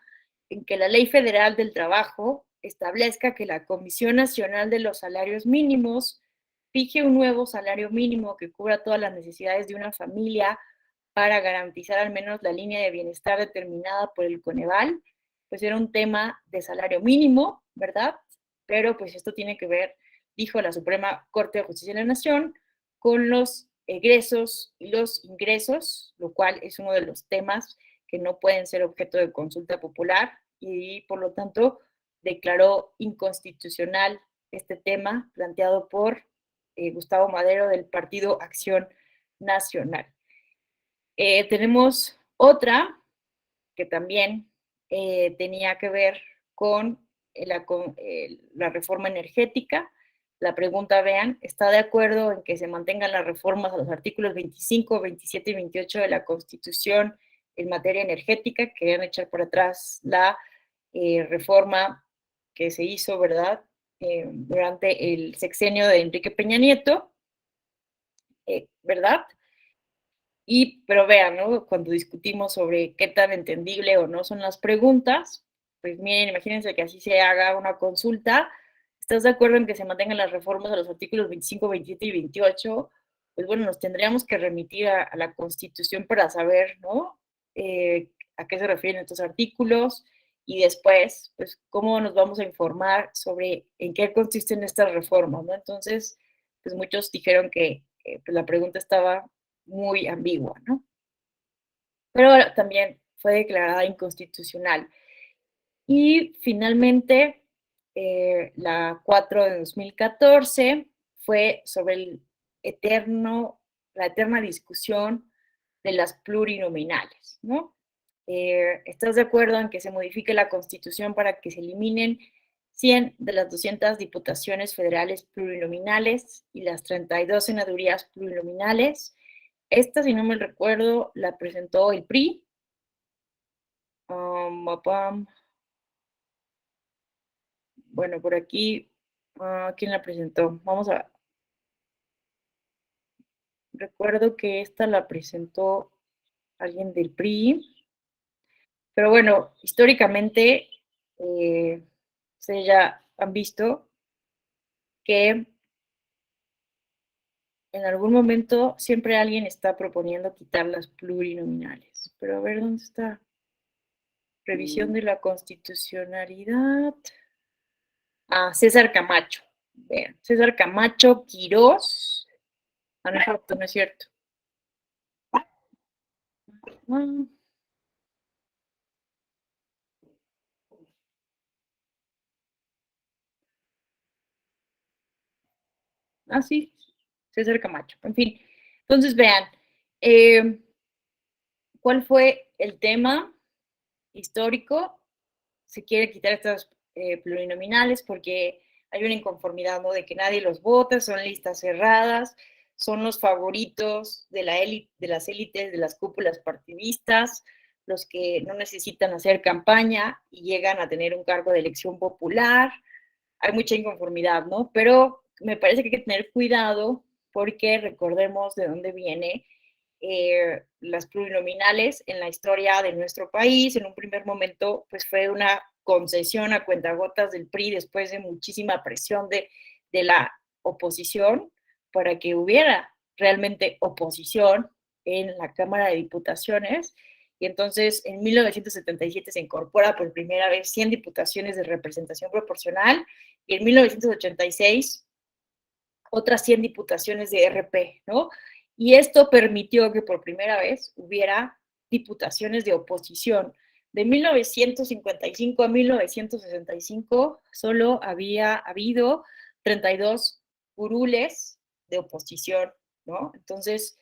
en que la Ley Federal del Trabajo establezca que la Comisión Nacional de los Salarios Mínimos fije un nuevo salario mínimo que cubra todas las necesidades de una familia para garantizar al menos la línea de bienestar determinada por el Coneval? Pues era un tema de salario mínimo, ¿verdad? Pero pues esto tiene que ver, dijo la Suprema Corte de Justicia de la Nación, con los egresos y los ingresos, lo cual es uno de los temas que no pueden ser objeto de consulta popular, y por lo tanto declaró inconstitucional este tema planteado por Gustavo Madero del Partido Acción Nacional. Tenemos otra que también tenía que ver con la reforma energética. La pregunta, vean, ¿está de acuerdo en que se mantengan las reformas a los artículos 25, 27 y 28 de la Constitución en materia energética? Que querían echar por atrás la reforma que se hizo, ¿verdad?, durante el sexenio de Enrique Peña Nieto, ¿verdad? Pero vean, ¿no? Cuando discutimos sobre qué tan entendible o no son las preguntas, pues miren, imagínense que así se haga una consulta. ¿Estás de acuerdo en que se mantengan las reformas a los artículos 25, 27 y 28? Pues bueno, nos tendríamos que remitir a la Constitución para saber, ¿no? A qué se refieren estos artículos, y después, pues, cómo nos vamos a informar sobre en qué consisten estas reformas, ¿no? Entonces, pues muchos dijeron que pues, la pregunta estaba muy ambigua, ¿no? Pero también fue declarada inconstitucional. Y finalmente, la 4 de 2014 fue sobre la eterna discusión de las plurinominales, ¿no? ¿Estás de acuerdo en que se modifique la Constitución para que se eliminen 100 de las 200 diputaciones federales plurinominales y las 32 senadurías plurinominales? Esta, si no me recuerdo, la presentó el PRI. Bueno, por aquí, ¿quién la presentó? Recuerdo que esta la presentó alguien del PRI. Pero bueno, históricamente, ustedes ya han visto que en algún momento siempre alguien está proponiendo quitar las plurinominales. Pero a ver, ¿dónde está? Revisión de la constitucionalidad. César Camacho. Vean, César Camacho Quirós. No es cierto, no es cierto. Sí, César Camacho. En fin, entonces vean, ¿cuál fue el tema histórico? Se quiere quitar estas plurinominales porque hay una inconformidad, ¿no? De que nadie los vota, son listas cerradas, son los favoritos de las élites, de las cúpulas partidistas, los que no necesitan hacer campaña y llegan a tener un cargo de elección popular. Hay mucha inconformidad, ¿no? Pero me parece que hay que tener cuidado porque recordemos de dónde viene las plurinominales en la historia de nuestro país. En un primer momento, pues fue una concesión a cuentagotas del PRI después de muchísima presión de la oposición para que hubiera realmente oposición en la Cámara de Diputaciones. Y entonces en 1977 se incorpora por primera vez 100 diputaciones de representación proporcional, y en 1986 otras 100 diputaciones de RP, ¿no? Y esto permitió que por primera vez hubiera diputaciones de oposición. De 1955 a 1965 solo había habido 32 curules de oposición, ¿no? Entonces,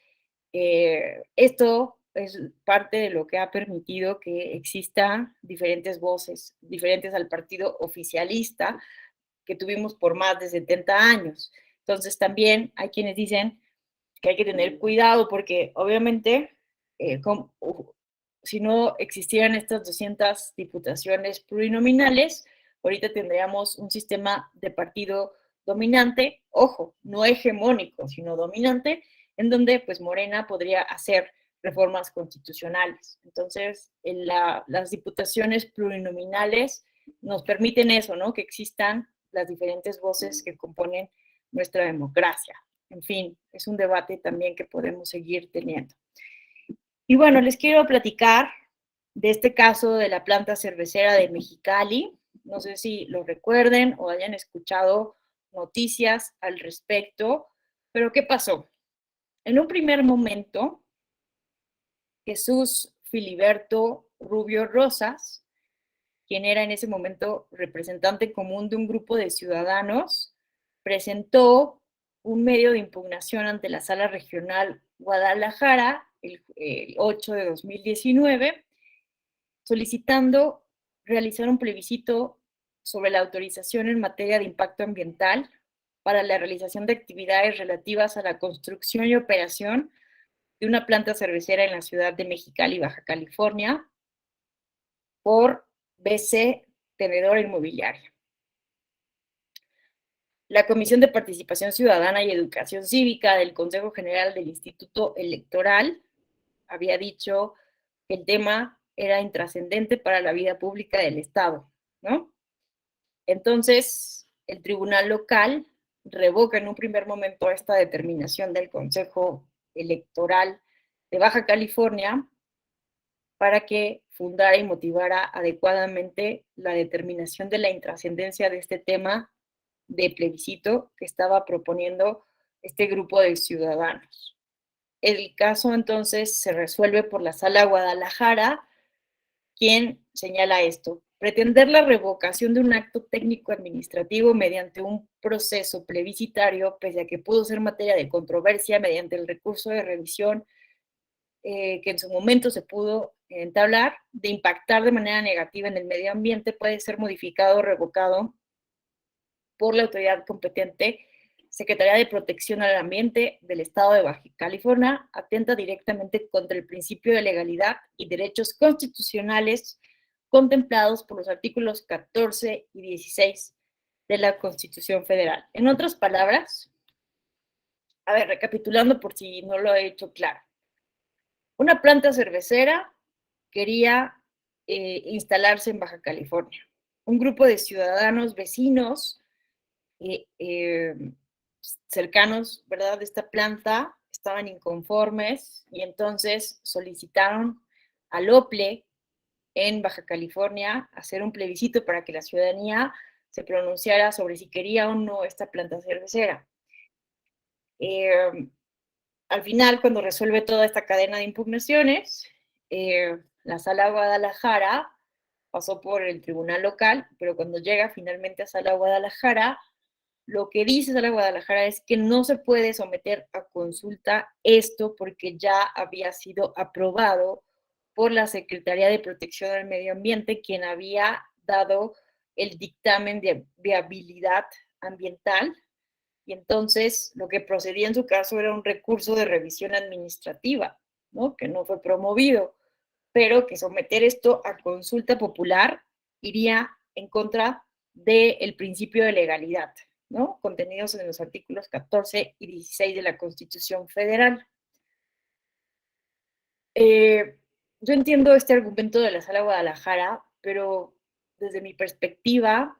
esto es parte de lo que ha permitido que existan diferentes voces, diferentes al partido oficialista que tuvimos por más de 70 años. Entonces también hay quienes dicen que hay que tener cuidado porque obviamente si no existieran estas 200 diputaciones plurinominales, ahorita tendríamos un sistema de partido dominante, ojo, no hegemónico, sino dominante, en donde pues Morena podría hacer reformas constitucionales. Entonces, las diputaciones plurinominales nos permiten eso, ¿no? Que existan las diferentes voces que componen nuestra democracia. En fin, es un debate también que podemos seguir teniendo. Y bueno, les quiero platicar de este caso de la planta cervecera de Mexicali. No sé si lo recuerden o hayan escuchado noticias al respecto, pero ¿qué pasó? En un primer momento, Jesús Filiberto Rubio Rosas, quien era en ese momento representante común de un grupo de ciudadanos, presentó un medio de impugnación ante la Sala Regional Guadalajara el 8 de 2019, solicitando realizar un plebiscito sobre la autorización en materia de impacto ambiental para la realización de actividades relativas a la construcción y operación de una planta cervecera en la ciudad de Mexicali, Baja California, por BC Tenedora Inmobiliaria. La Comisión de Participación Ciudadana y Educación Cívica del Consejo General del Instituto Electoral había dicho que el tema era intrascendente para la vida pública del Estado, ¿no? Entonces, el tribunal local revoca en un primer momento esta determinación del Consejo Electoral de Baja California para que fundara y motivara adecuadamente la determinación de la intrascendencia de este tema de plebiscito que estaba proponiendo este grupo de ciudadanos. El caso entonces se resuelve por la Sala Guadalajara, quien señala esto: pretender la revocación de un acto técnico administrativo mediante un proceso plebiscitario, pese a que pudo ser materia de controversia mediante el recurso de revisión que en su momento se pudo entablar, de impactar de manera negativa en el medio ambiente, puede ser modificado o revocado por la autoridad competente. Secretaría de Protección al Ambiente del Estado de Baja California atenta directamente contra el principio de legalidad y derechos constitucionales contemplados por los artículos 14 y 16 de la Constitución Federal. En otras palabras, a ver, recapitulando por si no lo he hecho claro, una planta cervecera quería instalarse en Baja California. Un grupo de ciudadanos vecinos cercanos, ¿verdad?, de esta planta estaban inconformes y entonces solicitaron al OPLE en Baja California hacer un plebiscito para que la ciudadanía se pronunciara sobre si quería o no esta planta cervecera. Al final, cuando resuelve toda esta cadena de impugnaciones, la Sala Guadalajara pasó por el tribunal local, pero cuando llega finalmente a Sala Guadalajara, lo que dice Sala Guadalajara es que no se puede someter a consulta esto porque ya había sido aprobado por la Secretaría de Protección del Medio Ambiente, quien había dado el dictamen de viabilidad ambiental, y entonces lo que procedía en su caso era un recurso de revisión administrativa, ¿no?, que no fue promovido, pero que someter esto a consulta popular iría en contra del principio de legalidad, ¿no?, contenidos en los artículos 14 y 16 de la Constitución Federal. Yo entiendo este argumento de la Sala Guadalajara, pero desde mi perspectiva,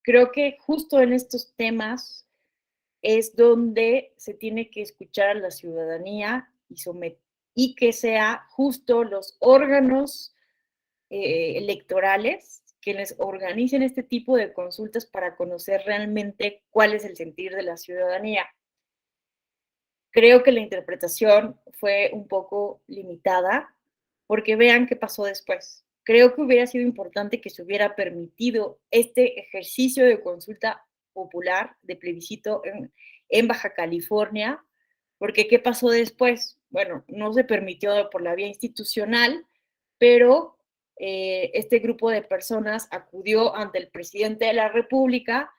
creo que justo en estos temas es donde se tiene que escuchar a la ciudadanía y que sea justo los órganos electorales quienes organicen este tipo de consultas para conocer realmente cuál es el sentir de la ciudadanía. Creo que la interpretación fue un poco limitada, porque vean qué pasó después. Creo que hubiera sido importante que se hubiera permitido este ejercicio de consulta popular, de plebiscito en Baja California, porque ¿qué pasó después? bueno, no se permitió por la vía institucional, pero este grupo de personas acudió ante el presidente de la República,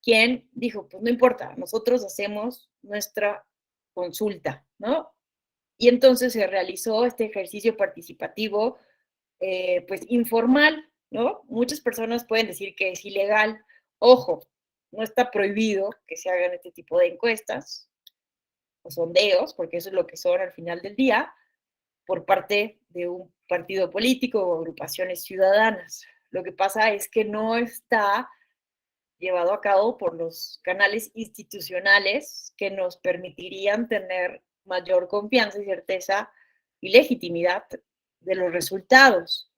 quien dijo, pues no importa, nosotros hacemos nuestra consulta, ¿no? Y entonces se realizó este ejercicio participativo, pues informal, ¿no? Muchas personas pueden decir que es ilegal. Ojo, no está prohibido que se hagan este tipo de encuestas o sondeos, porque eso es lo que son al final del día, por parte de un partido político o agrupaciones ciudadanas. Lo que pasa es que no está llevado a cabo por los canales institucionales que nos permitirían tener mayor confianza y certeza y legitimidad de los resultados,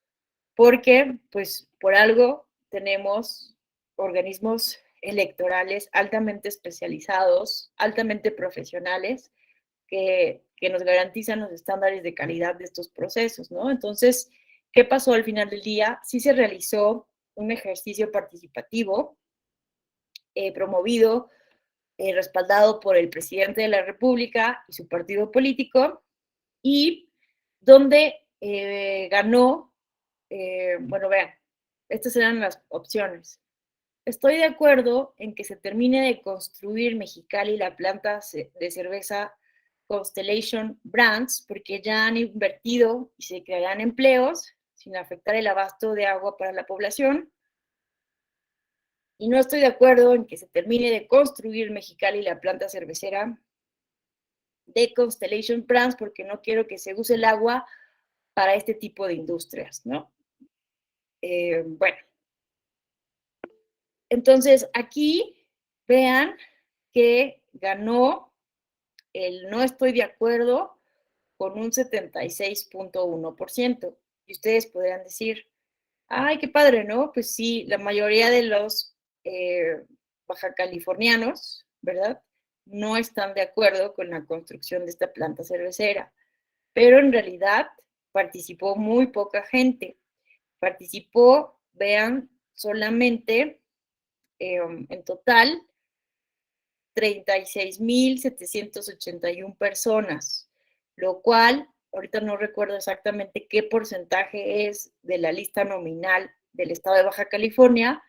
porque pues por algo tenemos organismos electorales altamente especializados, altamente profesionales, que nos garantizan los estándares de calidad de estos procesos, ¿no? Entonces, ¿qué pasó al final del día? Sí se realizó un ejercicio participativo promovido, respaldado por el presidente de la República y su partido político, y donde ganó, bueno, vean, estas eran las opciones. Estoy de acuerdo en que se termine de construir Mexicali la planta de cerveza Constellation Brands, porque ya han invertido y se crearán empleos sin afectar el abasto de agua para la población. Y no estoy de acuerdo en que se termine de construir Mexicali la planta cervecera de Constellation Brands, porque no quiero que se use el agua para este tipo de industrias, ¿no? Bueno, entonces aquí vean que ganó el no estoy de acuerdo con un 76.1%. Y ustedes podrán decir, ay, qué padre, ¿no? Pues sí, la mayoría de los baja californianos, ¿verdad? No están de acuerdo con la construcción de esta planta cervecera. Pero en realidad participó muy poca gente. Participó, vean, solamente en total 36,781 personas, lo cual, ahorita no recuerdo exactamente qué porcentaje es de la lista nominal del estado de Baja California,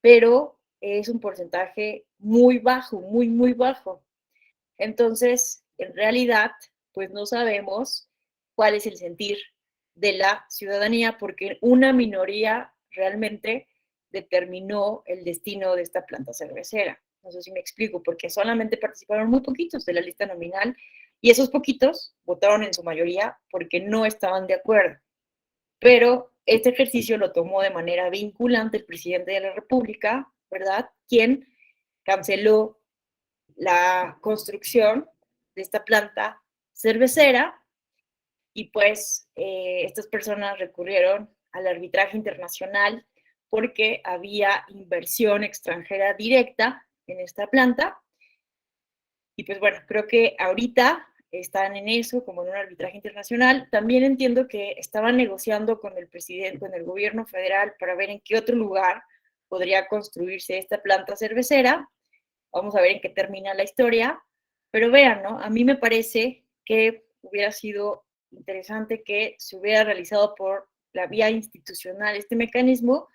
pero es un porcentaje muy bajo, muy, muy bajo. Entonces, en realidad, pues no sabemos cuál es el sentir de la ciudadanía, porque una minoría realmente determinó el destino de esta planta cervecera. No sé si me explico, porque solamente participaron muy poquitos de la lista nominal y esos poquitos votaron en su mayoría porque no estaban de acuerdo. Pero este ejercicio lo tomó de manera vinculante el presidente de la República, ¿verdad? Quien canceló la construcción de esta planta cervecera y pues estas personas recurrieron al arbitraje internacional porque había inversión extranjera directa en esta planta. Y pues bueno, creo que ahorita están en eso, como en un arbitraje internacional. También entiendo que estaban negociando con el presidente, con el gobierno federal, para ver en qué otro lugar podría construirse esta planta cervecera. Vamos a ver en qué termina la historia. Pero vean, ¿no? A mí me parece que hubiera sido interesante que se hubiera realizado por la vía institucional este mecanismo,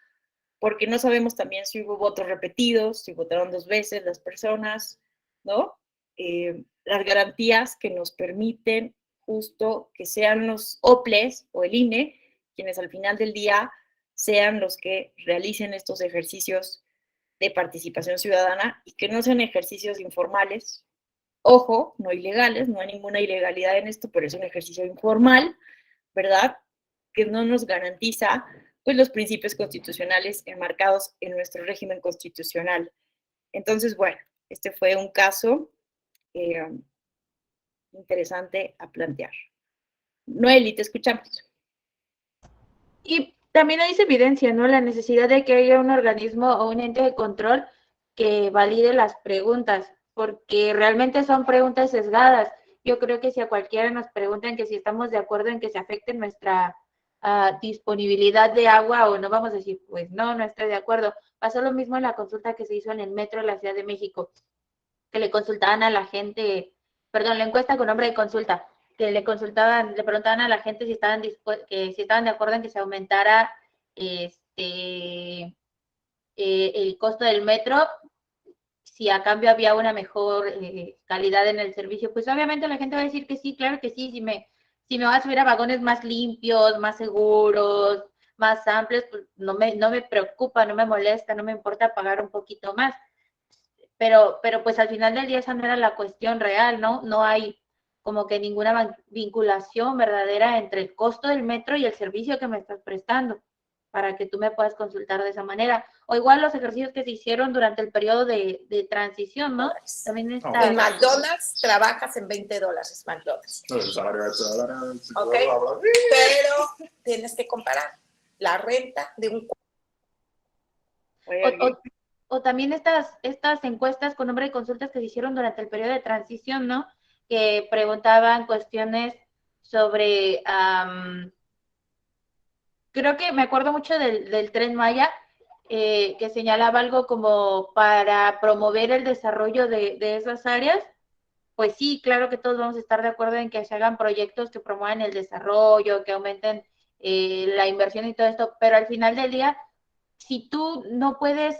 porque no sabemos también si hubo votos repetidos, si votaron 2 veces las personas, ¿no? Las garantías que nos permiten justo que sean los OPLES o el INE quienes al final del día sean los que realicen estos ejercicios de participación ciudadana y que no sean ejercicios informales, ojo, no ilegales, no hay ninguna ilegalidad en esto, pero es un ejercicio informal, ¿verdad? Que no nos garantiza pues los principios constitucionales enmarcados en nuestro régimen constitucional. Entonces, bueno, este fue un caso interesante a plantear. Noeli, te escuchamos. Y también ahí se evidencia, ¿no? La necesidad de que haya un organismo o un ente de control que valide las preguntas, porque realmente son preguntas sesgadas. Yo creo que si a cualquiera nos preguntan que si estamos de acuerdo en que se afecte nuestra disponibilidad de agua o no, vamos a decir, pues no, no estoy de acuerdo. Pasó lo mismo en la consulta que se hizo en el metro de la Ciudad de México, que le consultaban a la gente, perdón, la encuesta con nombre de consulta, que le preguntaban a la gente si estaban si estaban de acuerdo en que se aumentara el costo del metro, si a cambio había una mejor calidad en el servicio. Pues obviamente la gente va a decir que sí, claro que sí, si me va a subir a vagones más limpios, más seguros, más amplios, pues no me preocupa, no me molesta, no me importa pagar un poquito más. Pero pues al final del día esa no era la cuestión real, ¿no? No hay como que ninguna vinculación verdadera entre el costo del metro y el servicio que me estás prestando, para que tú me puedas consultar de esa manera. O igual los ejercicios que se hicieron durante el periodo de transición, ¿no? También está... En McDonald's trabajas en $20, McDonald's. Ok, pero tienes que comparar la renta de un... O también estas encuestas con nombre de consultas que se hicieron durante el periodo de transición, ¿no? Que preguntaban cuestiones sobre, creo que me acuerdo mucho del Tren Maya, que señalaba algo como para promover el desarrollo de esas áreas. Pues sí, claro que todos vamos a estar de acuerdo en que se hagan proyectos que promuevan el desarrollo, que aumenten la inversión y todo esto, pero al final del día, si tú no puedes,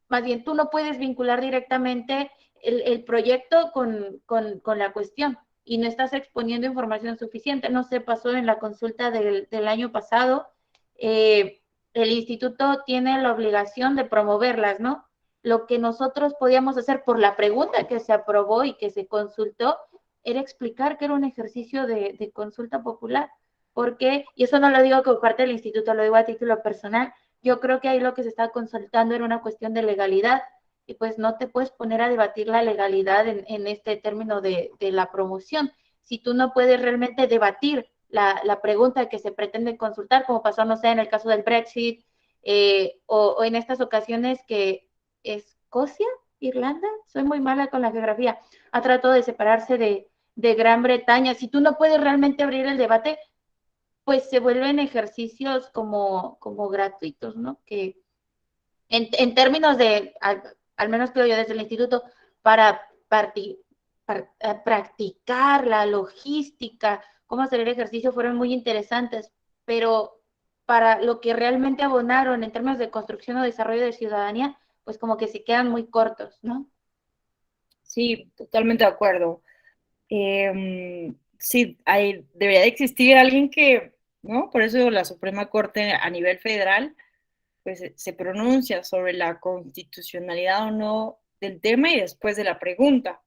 más bien tú no puedes vincular directamente el proyecto con la cuestión y no estás exponiendo información suficiente. No sé, pasó en la consulta del año pasado, el instituto tiene la obligación de promoverlas, ¿no? Lo que nosotros podíamos hacer por la pregunta que se aprobó y que se consultó era explicar que era un ejercicio de consulta popular. Porque, y eso no lo digo como parte del instituto, lo digo a título personal, yo creo que ahí lo que se estaba consultando era una cuestión de legalidad, y pues no te puedes poner a debatir la legalidad en este término de la promoción. Si tú no puedes realmente debatir la pregunta que se pretende consultar, como pasó, no sé, en el caso del Brexit, o en estas ocasiones que Escocia, Irlanda, soy muy mala con la geografía, ha tratado de separarse de Gran Bretaña. Si tú no puedes realmente abrir el debate, pues se vuelven ejercicios como gratuitos, ¿no? Que en términos de, al menos creo yo desde el instituto, para practicar la logística, cómo hacer el ejercicio, fueron muy interesantes, pero para lo que realmente abonaron en términos de construcción o desarrollo de ciudadanía, pues como que se quedan muy cortos, ¿no? Sí, totalmente de acuerdo. Sí, debería de existir alguien que, ¿no? Por eso la Suprema Corte a nivel federal, pues se pronuncia sobre la constitucionalidad o no del tema y después de la pregunta.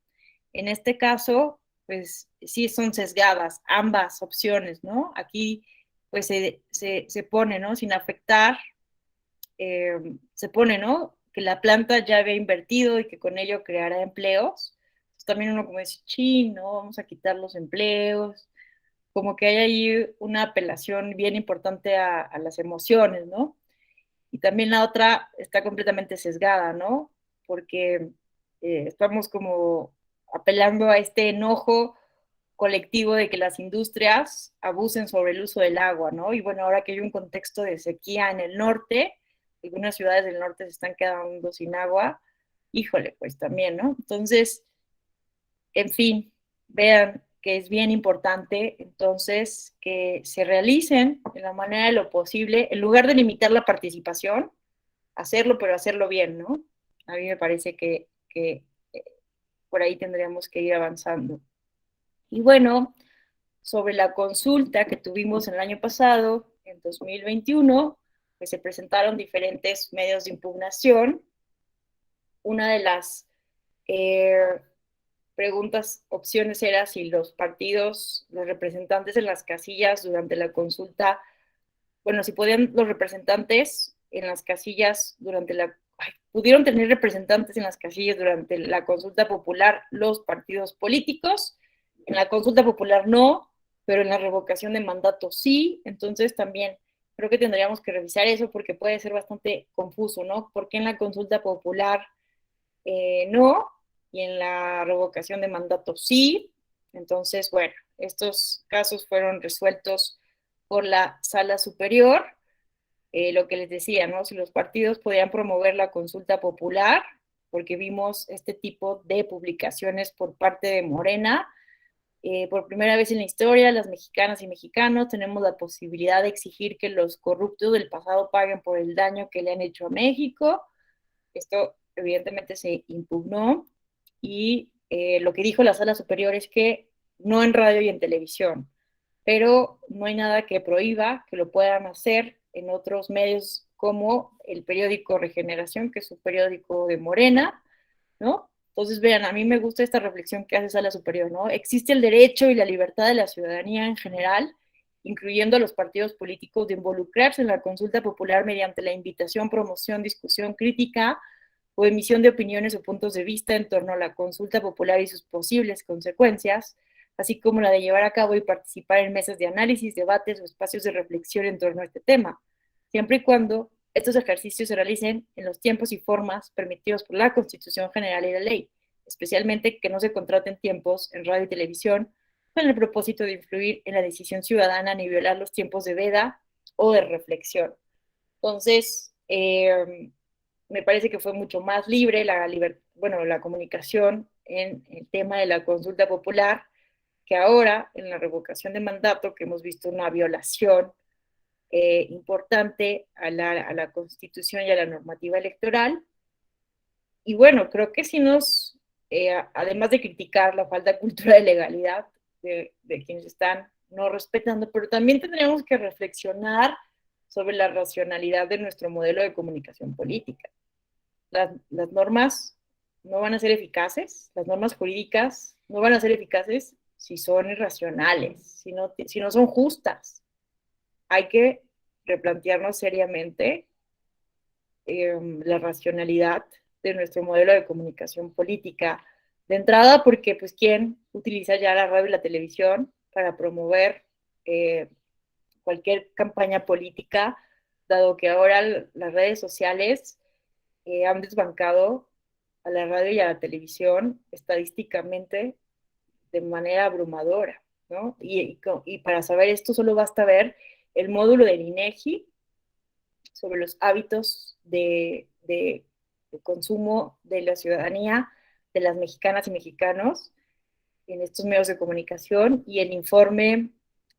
En este caso, pues sí son sesgadas ambas opciones, ¿no? Aquí, pues se pone, ¿no? Sin afectar, se pone, ¿no? Que la planta ya había invertido y que con ello creará empleos. Entonces, también uno como dice, sí, ¿no? Vamos a quitar los empleos. Como que hay ahí una apelación bien importante a las emociones, ¿no? Y también la otra está completamente sesgada, ¿no? Porque estamos como apelando a este enojo colectivo de que las industrias abusen sobre el uso del agua, ¿no? Y bueno, ahora que hay un contexto de sequía en el norte, algunas ciudades del norte se están quedando sin agua, híjole, pues también, ¿no? Entonces, en fin, vean que es bien importante entonces que se realicen de la manera de lo posible, en lugar de limitar la participación, hacerlo, pero hacerlo bien, ¿no? A mí me parece que por ahí tendríamos que ir avanzando. Y bueno, sobre la consulta que tuvimos el año pasado, en 2021, pues se presentaron diferentes medios de impugnación. Una de las preguntas, opciones era si los partidos, los representantes en las casillas durante la consulta, bueno, si podían los representantes en las casillas durante pudieron tener representantes en las casillas durante la consulta popular los partidos políticos, en la consulta popular no, pero en la revocación de mandato sí. Entonces también creo que tendríamos que revisar eso porque puede ser bastante confuso, ¿no? ¿Por qué en la consulta popular no y en la revocación de mandato sí? Entonces, bueno, estos casos fueron resueltos por la sala superior. Lo que les decía, ¿no? Si los partidos podían promover la consulta popular, porque vimos este tipo de publicaciones por parte de Morena, Por primera vez en la historia, las mexicanas y mexicanos tenemos la posibilidad de exigir que los corruptos del pasado paguen por el daño que le han hecho a México. Esto evidentemente se impugnó y lo que dijo la Sala Superior es que no en radio y en televisión, pero no hay nada que prohíba que lo puedan hacer en otros medios como el periódico Regeneración, que es un periódico de Morena, ¿no? Entonces, vean, a mí me gusta esta reflexión que hace Sala Superior, ¿no? Existe el derecho y la libertad de la ciudadanía en general, incluyendo a los partidos políticos, de involucrarse en la consulta popular mediante la invitación, promoción, discusión crítica o emisión de opiniones o puntos de vista en torno a la consulta popular y sus posibles consecuencias, así como la de llevar a cabo y participar en mesas de análisis, debates o espacios de reflexión en torno a este tema, siempre y cuando estos ejercicios se realicen en los tiempos y formas permitidos por la Constitución General y la ley, especialmente que no se contraten tiempos en radio y televisión con el propósito de influir en la decisión ciudadana ni violar los tiempos de veda o de reflexión. Entonces, me parece que fue mucho más libre la comunicación en el tema de la consulta popular que ahora en la revocación de mandato, que hemos visto una violación importante a la Constitución y a la normativa electoral. Y bueno, creo que sí además de criticar la falta de cultura de legalidad de quienes están no respetando, pero también tendríamos que reflexionar sobre la racionalidad de nuestro modelo de comunicación política. Las normas no van a ser eficaces, las normas jurídicas no van a ser eficaces si son irracionales, si no son justas. Hay que replantearnos seriamente la racionalidad de nuestro modelo de comunicación política. De entrada, porque pues quién utiliza ya la radio y la televisión para promover cualquier campaña política, dado que ahora las redes sociales han desbancado a la radio y a la televisión estadísticamente de manera abrumadora, ¿no? Y para saber esto solo basta ver el módulo del INEGI sobre los hábitos de consumo de la ciudadanía, de las mexicanas y mexicanos en estos medios de comunicación, y el informe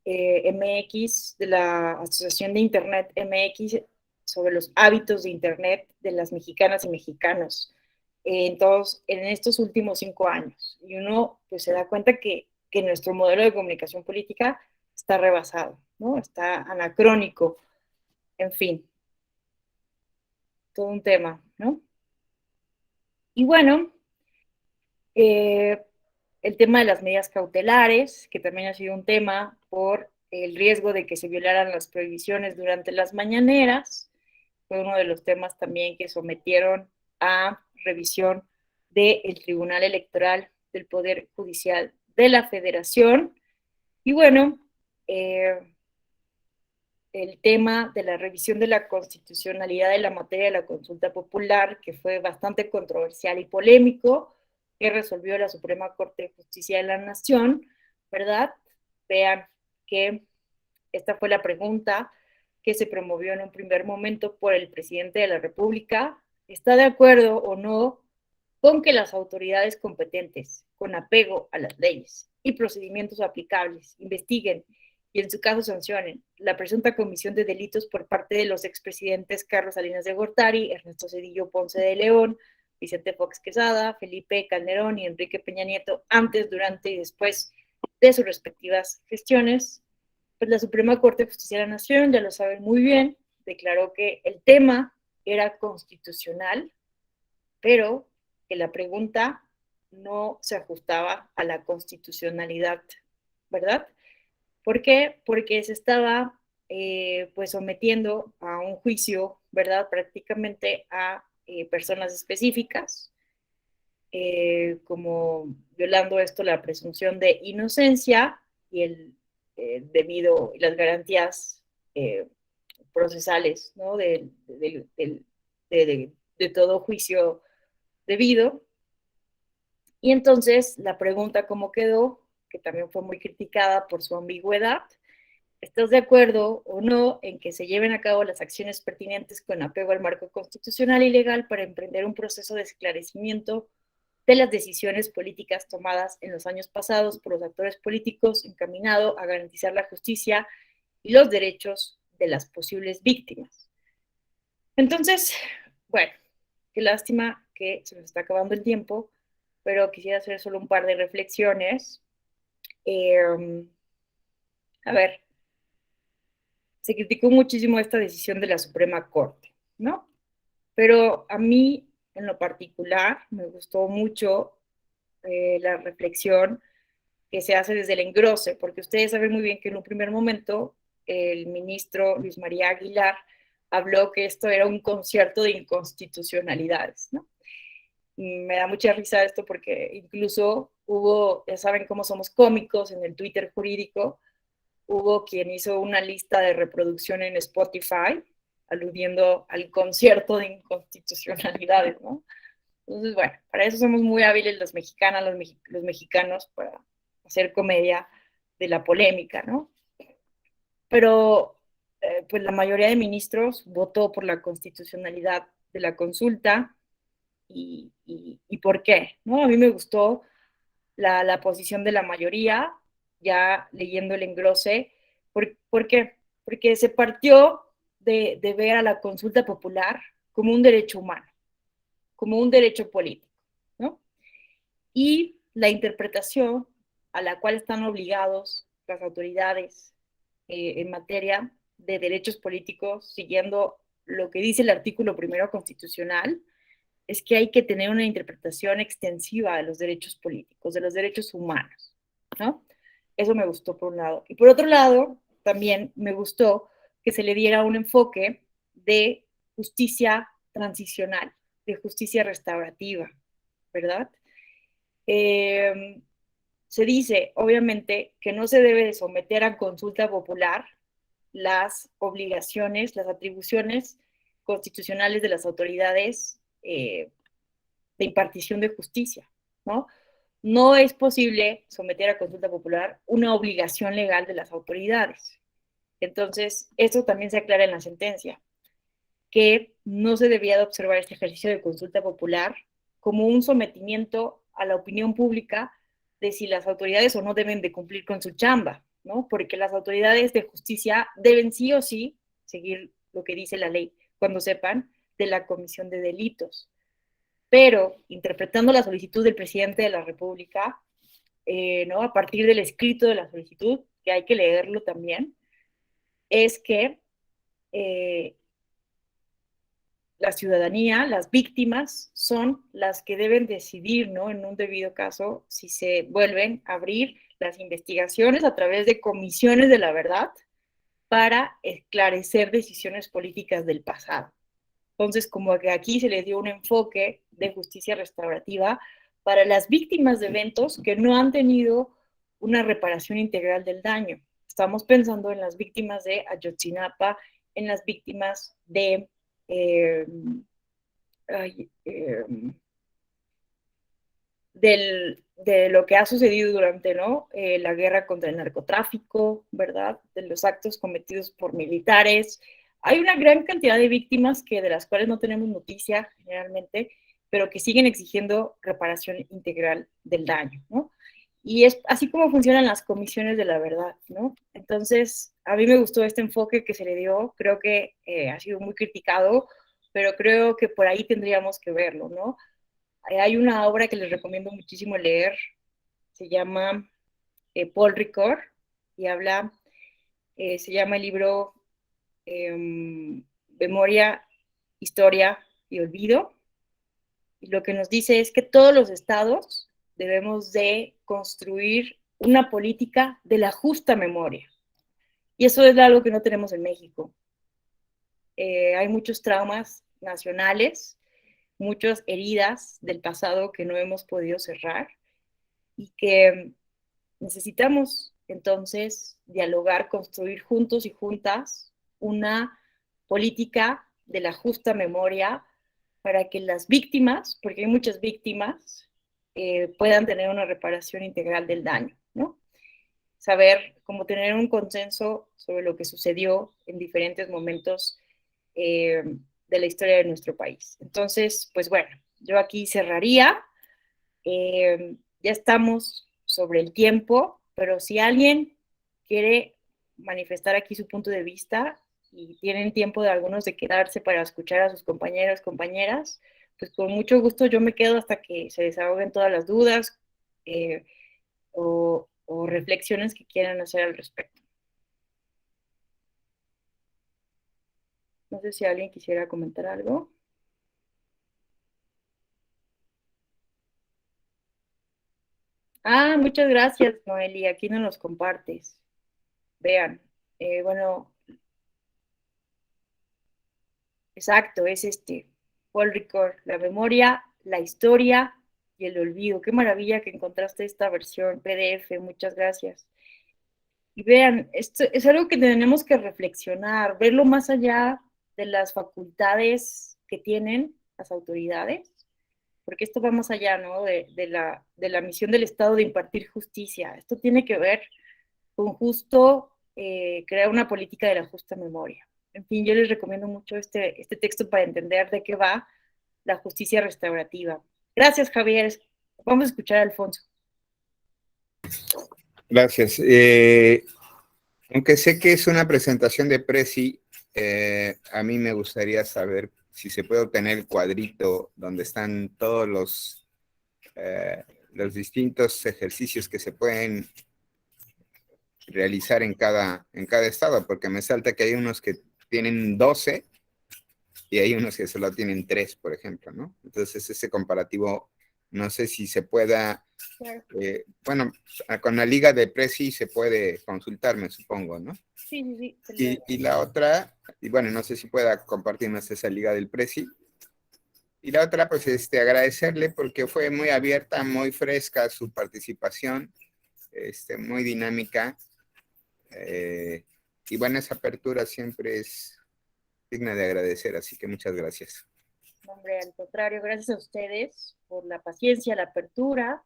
MX de la Asociación de Internet MX sobre los hábitos de Internet de las mexicanas y mexicanos en estos últimos 5 años. Y uno pues se da cuenta que nuestro modelo de comunicación política está rebasado, ¿no? Está anacrónico, en fin, todo un tema, ¿no? Y bueno, el tema de las medidas cautelares, que también ha sido un tema por el riesgo de que se violaran las prohibiciones durante las mañaneras, fue uno de los temas también que sometieron a revisión del Tribunal Electoral del Poder Judicial de la Federación. Y bueno, el tema de la revisión de la constitucionalidad de la materia de la consulta popular, que fue bastante controversial y polémico, que resolvió la Suprema Corte de Justicia de la Nación, ¿verdad? Vean que esta fue la pregunta que se promovió en un primer momento por el presidente de la República. ¿Está de acuerdo o no con que las autoridades competentes, con apego a las leyes y procedimientos aplicables, investiguen y en su caso sancionen la presunta comisión de delitos por parte de los expresidentes Carlos Salinas de Gortari, Ernesto Zedillo Ponce de León, Vicente Fox Quesada, Felipe Calderón y Enrique Peña Nieto, antes, durante y después de sus respectivas gestiones? Pues la Suprema Corte de Justicia de la Nación, ya lo saben muy bien, declaró que el tema era constitucional, pero que la pregunta no se ajustaba a la constitucionalidad, ¿verdad? ¿Por qué? Porque se estaba pues sometiendo a un juicio, ¿verdad? Prácticamente a personas específicas, como violando esto la presunción de inocencia y el debido, las garantías procesales, ¿no? De todo juicio debido. Y entonces la pregunta cómo quedó, que también fue muy criticada por su ambigüedad: ¿estás de acuerdo o no en que se lleven a cabo las acciones pertinentes con apego al marco constitucional y legal para emprender un proceso de esclarecimiento de las decisiones políticas tomadas en los años pasados por los actores políticos encaminado a garantizar la justicia y los derechos de las posibles víctimas. Entonces, bueno, qué lástima que se nos está acabando el tiempo, pero quisiera hacer solo un par de reflexiones. A ver, se criticó muchísimo esta decisión de la Suprema Corte, ¿no? Pero a mí, en lo particular, me gustó mucho la reflexión que se hace desde el engrose, porque ustedes saben muy bien que en un primer momento el ministro Luis María Aguilar habló que esto era un concierto de inconstitucionalidades, ¿no? Me da mucha risa esto porque incluso hubo, ya saben cómo somos cómicos en el Twitter jurídico, hubo quien hizo una lista de reproducción en Spotify aludiendo al concierto de inconstitucionalidades, ¿no? Entonces, bueno, para eso somos muy hábiles los mexicanos, los mexicanos, para hacer comedia de la polémica, ¿no? Pero, pues la mayoría de ministros votó por la constitucionalidad de la consulta. ¿Y por qué? ¿No? A mí me gustó la posición de la mayoría, ya leyendo el engrose. ¿Por qué? Porque se partió de ver a la consulta popular como un derecho humano, como un derecho político, ¿no? Y la interpretación a la cual están obligados las autoridades en materia de derechos políticos, siguiendo lo que dice el artículo primero constitucional, es que hay que tener una interpretación extensiva de los derechos políticos, de los derechos humanos, ¿no? Eso me gustó por un lado. Y por otro lado, también me gustó que se le diera un enfoque de justicia transicional, de justicia restaurativa, ¿verdad? Se dice, obviamente, que no se debe de someter a consulta popular las obligaciones, las atribuciones constitucionales de las autoridades de impartición de justicia, ¿no? No es posible someter a consulta popular una obligación legal de las autoridades. Entonces, esto también se aclara en la sentencia, que no se debía de observar este ejercicio de consulta popular como un sometimiento a la opinión pública de si las autoridades o no deben de cumplir con su chamba, ¿no? Porque las autoridades de justicia deben sí o sí seguir lo que dice la ley cuando sepan de la comisión de delitos. Pero, interpretando la solicitud del presidente de la República, ¿no? A partir del escrito de la solicitud, que hay que leerlo también, es que la ciudadanía, las víctimas, son las que deben decidir, ¿no? En un debido caso, si se vuelven a abrir las investigaciones a través de comisiones de la verdad para esclarecer decisiones políticas del pasado. Entonces, como que aquí se le dio un enfoque de justicia restaurativa para las víctimas de eventos que no han tenido una reparación integral del daño. Estamos pensando en las víctimas de Ayotzinapa, en las víctimas de de lo que ha sucedido durante, ¿no? La guerra contra el narcotráfico, ¿verdad? De los actos cometidos por militares. Hay una gran cantidad de víctimas de las cuales no tenemos noticia generalmente, pero que siguen exigiendo reparación integral del daño, ¿no? Y es así como funcionan las comisiones de la verdad, ¿no? Entonces, a mí me gustó este enfoque que se le dio, creo que ha sido muy criticado, pero creo que por ahí tendríamos que verlo, ¿no? Hay una obra que les recomiendo muchísimo leer, se llama Paul Ricoeur, y habla, se llama el libro Memoria, Historia y Olvido, y lo que nos dice es que todos los estados debemos de construir una política de la justa memoria, y eso es algo que no tenemos en México. Hay muchos traumas nacionales, muchas heridas del pasado que no hemos podido cerrar y que necesitamos entonces dialogar, construir juntos y juntas una política de la justa memoria para que las víctimas, porque hay muchas víctimas, puedan tener una reparación integral del daño, ¿no? Saber cómo tener un consenso sobre lo que sucedió en diferentes momentos de la historia de nuestro país. Entonces, pues bueno, yo aquí cerraría Ya estamos sobre el tiempo, pero si alguien quiere manifestar aquí su punto de vista y tienen tiempo de algunos de quedarse para escuchar a sus compañeros, compañeras, pues con mucho gusto yo me quedo hasta que se desahoguen todas las dudas o reflexiones que quieran hacer al respecto. No sé si alguien quisiera comentar algo. Ah, muchas gracias, Noeli. Aquí no nos compartes. Vean, bueno, exacto, es Paul Ricoeur, la memoria, la historia y el olvido. Qué maravilla que encontraste esta versión PDF, muchas gracias. Y vean, esto es algo que tenemos que reflexionar, verlo más allá de las facultades que tienen las autoridades, porque esto va más allá, ¿no? De la misión del Estado de impartir justicia. Esto tiene que ver con justo crear una política de la justa memoria. En fin, yo les recomiendo mucho este texto para entender de qué va la justicia restaurativa. Gracias, Javier. Vamos a escuchar a Alfonso. Gracias. Aunque sé que es una presentación de Prezi, a mí me gustaría saber si se puede obtener el cuadrito donde están todos los distintos ejercicios que se pueden realizar en cada estado, porque me salta que hay unos que tienen 12 y hay unos que solo tienen 3, por ejemplo, ¿no? Entonces ese comparativo, no sé si se pueda, bueno, con la liga de Prezi se puede consultar, me supongo, ¿no? Sí. Y la otra, y bueno, no sé si pueda compartirnos esa liga del Prezi. Y la otra, pues, agradecerle porque fue muy abierta, muy fresca su participación, muy dinámica. Y bueno, esa apertura siempre es digna de agradecer, así que muchas gracias. Hombre, al contrario, gracias a ustedes por la paciencia, la apertura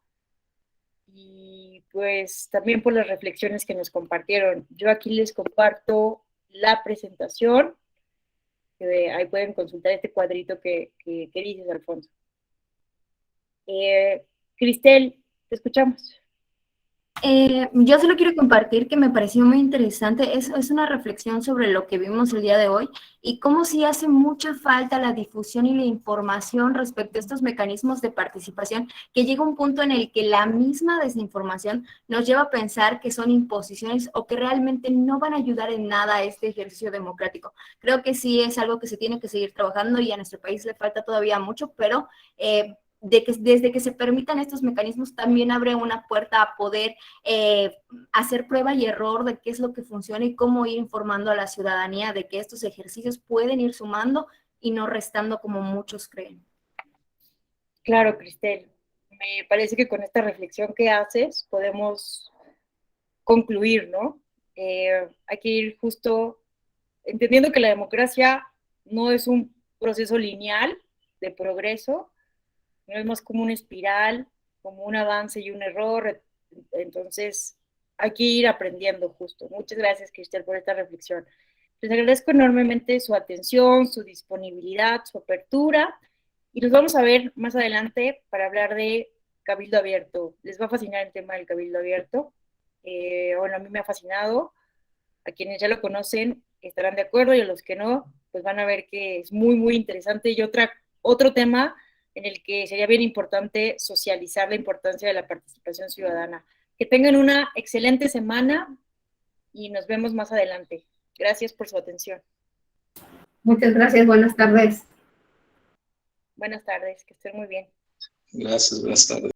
y pues también por las reflexiones que nos compartieron. Yo aquí les comparto la presentación, ahí pueden consultar este cuadrito que dices, Alfonso. Cristel, te escuchamos. Yo solo quiero compartir que me pareció muy interesante, es una reflexión sobre lo que vimos el día de hoy y cómo sí hace mucha falta la difusión y la información respecto a estos mecanismos de participación, que llega un punto en el que la misma desinformación nos lleva a pensar que son imposiciones o que realmente no van a ayudar en nada a este ejercicio democrático. Creo que sí es algo que se tiene que seguir trabajando y a nuestro país le falta todavía mucho, pero desde que se permitan estos mecanismos también abre una puerta a poder hacer prueba y error de qué es lo que funciona y cómo ir informando a la ciudadanía de que estos ejercicios pueden ir sumando y no restando como muchos creen. Claro, Cristel. Me parece que con esta reflexión que haces podemos concluir, ¿no? Hay que ir justo entendiendo que la democracia no es un proceso lineal de progreso, no es más como una espiral, como un avance y un error. Entonces, hay que ir aprendiendo justo. Muchas gracias, Cristel, por esta reflexión. Les agradezco enormemente su atención, su disponibilidad, su apertura, y nos vamos a ver más adelante para hablar de Cabildo Abierto. Les va a fascinar el tema del Cabildo Abierto. Bueno, a mí me ha fascinado. A quienes ya lo conocen estarán de acuerdo y a los que no, pues van a ver que es muy, muy interesante. Y otro tema en el que sería bien importante socializar la importancia de la participación ciudadana. Que tengan una excelente semana y nos vemos más adelante. Gracias por su atención. Muchas gracias, buenas tardes. Buenas tardes, que estén muy bien. Gracias, buenas tardes.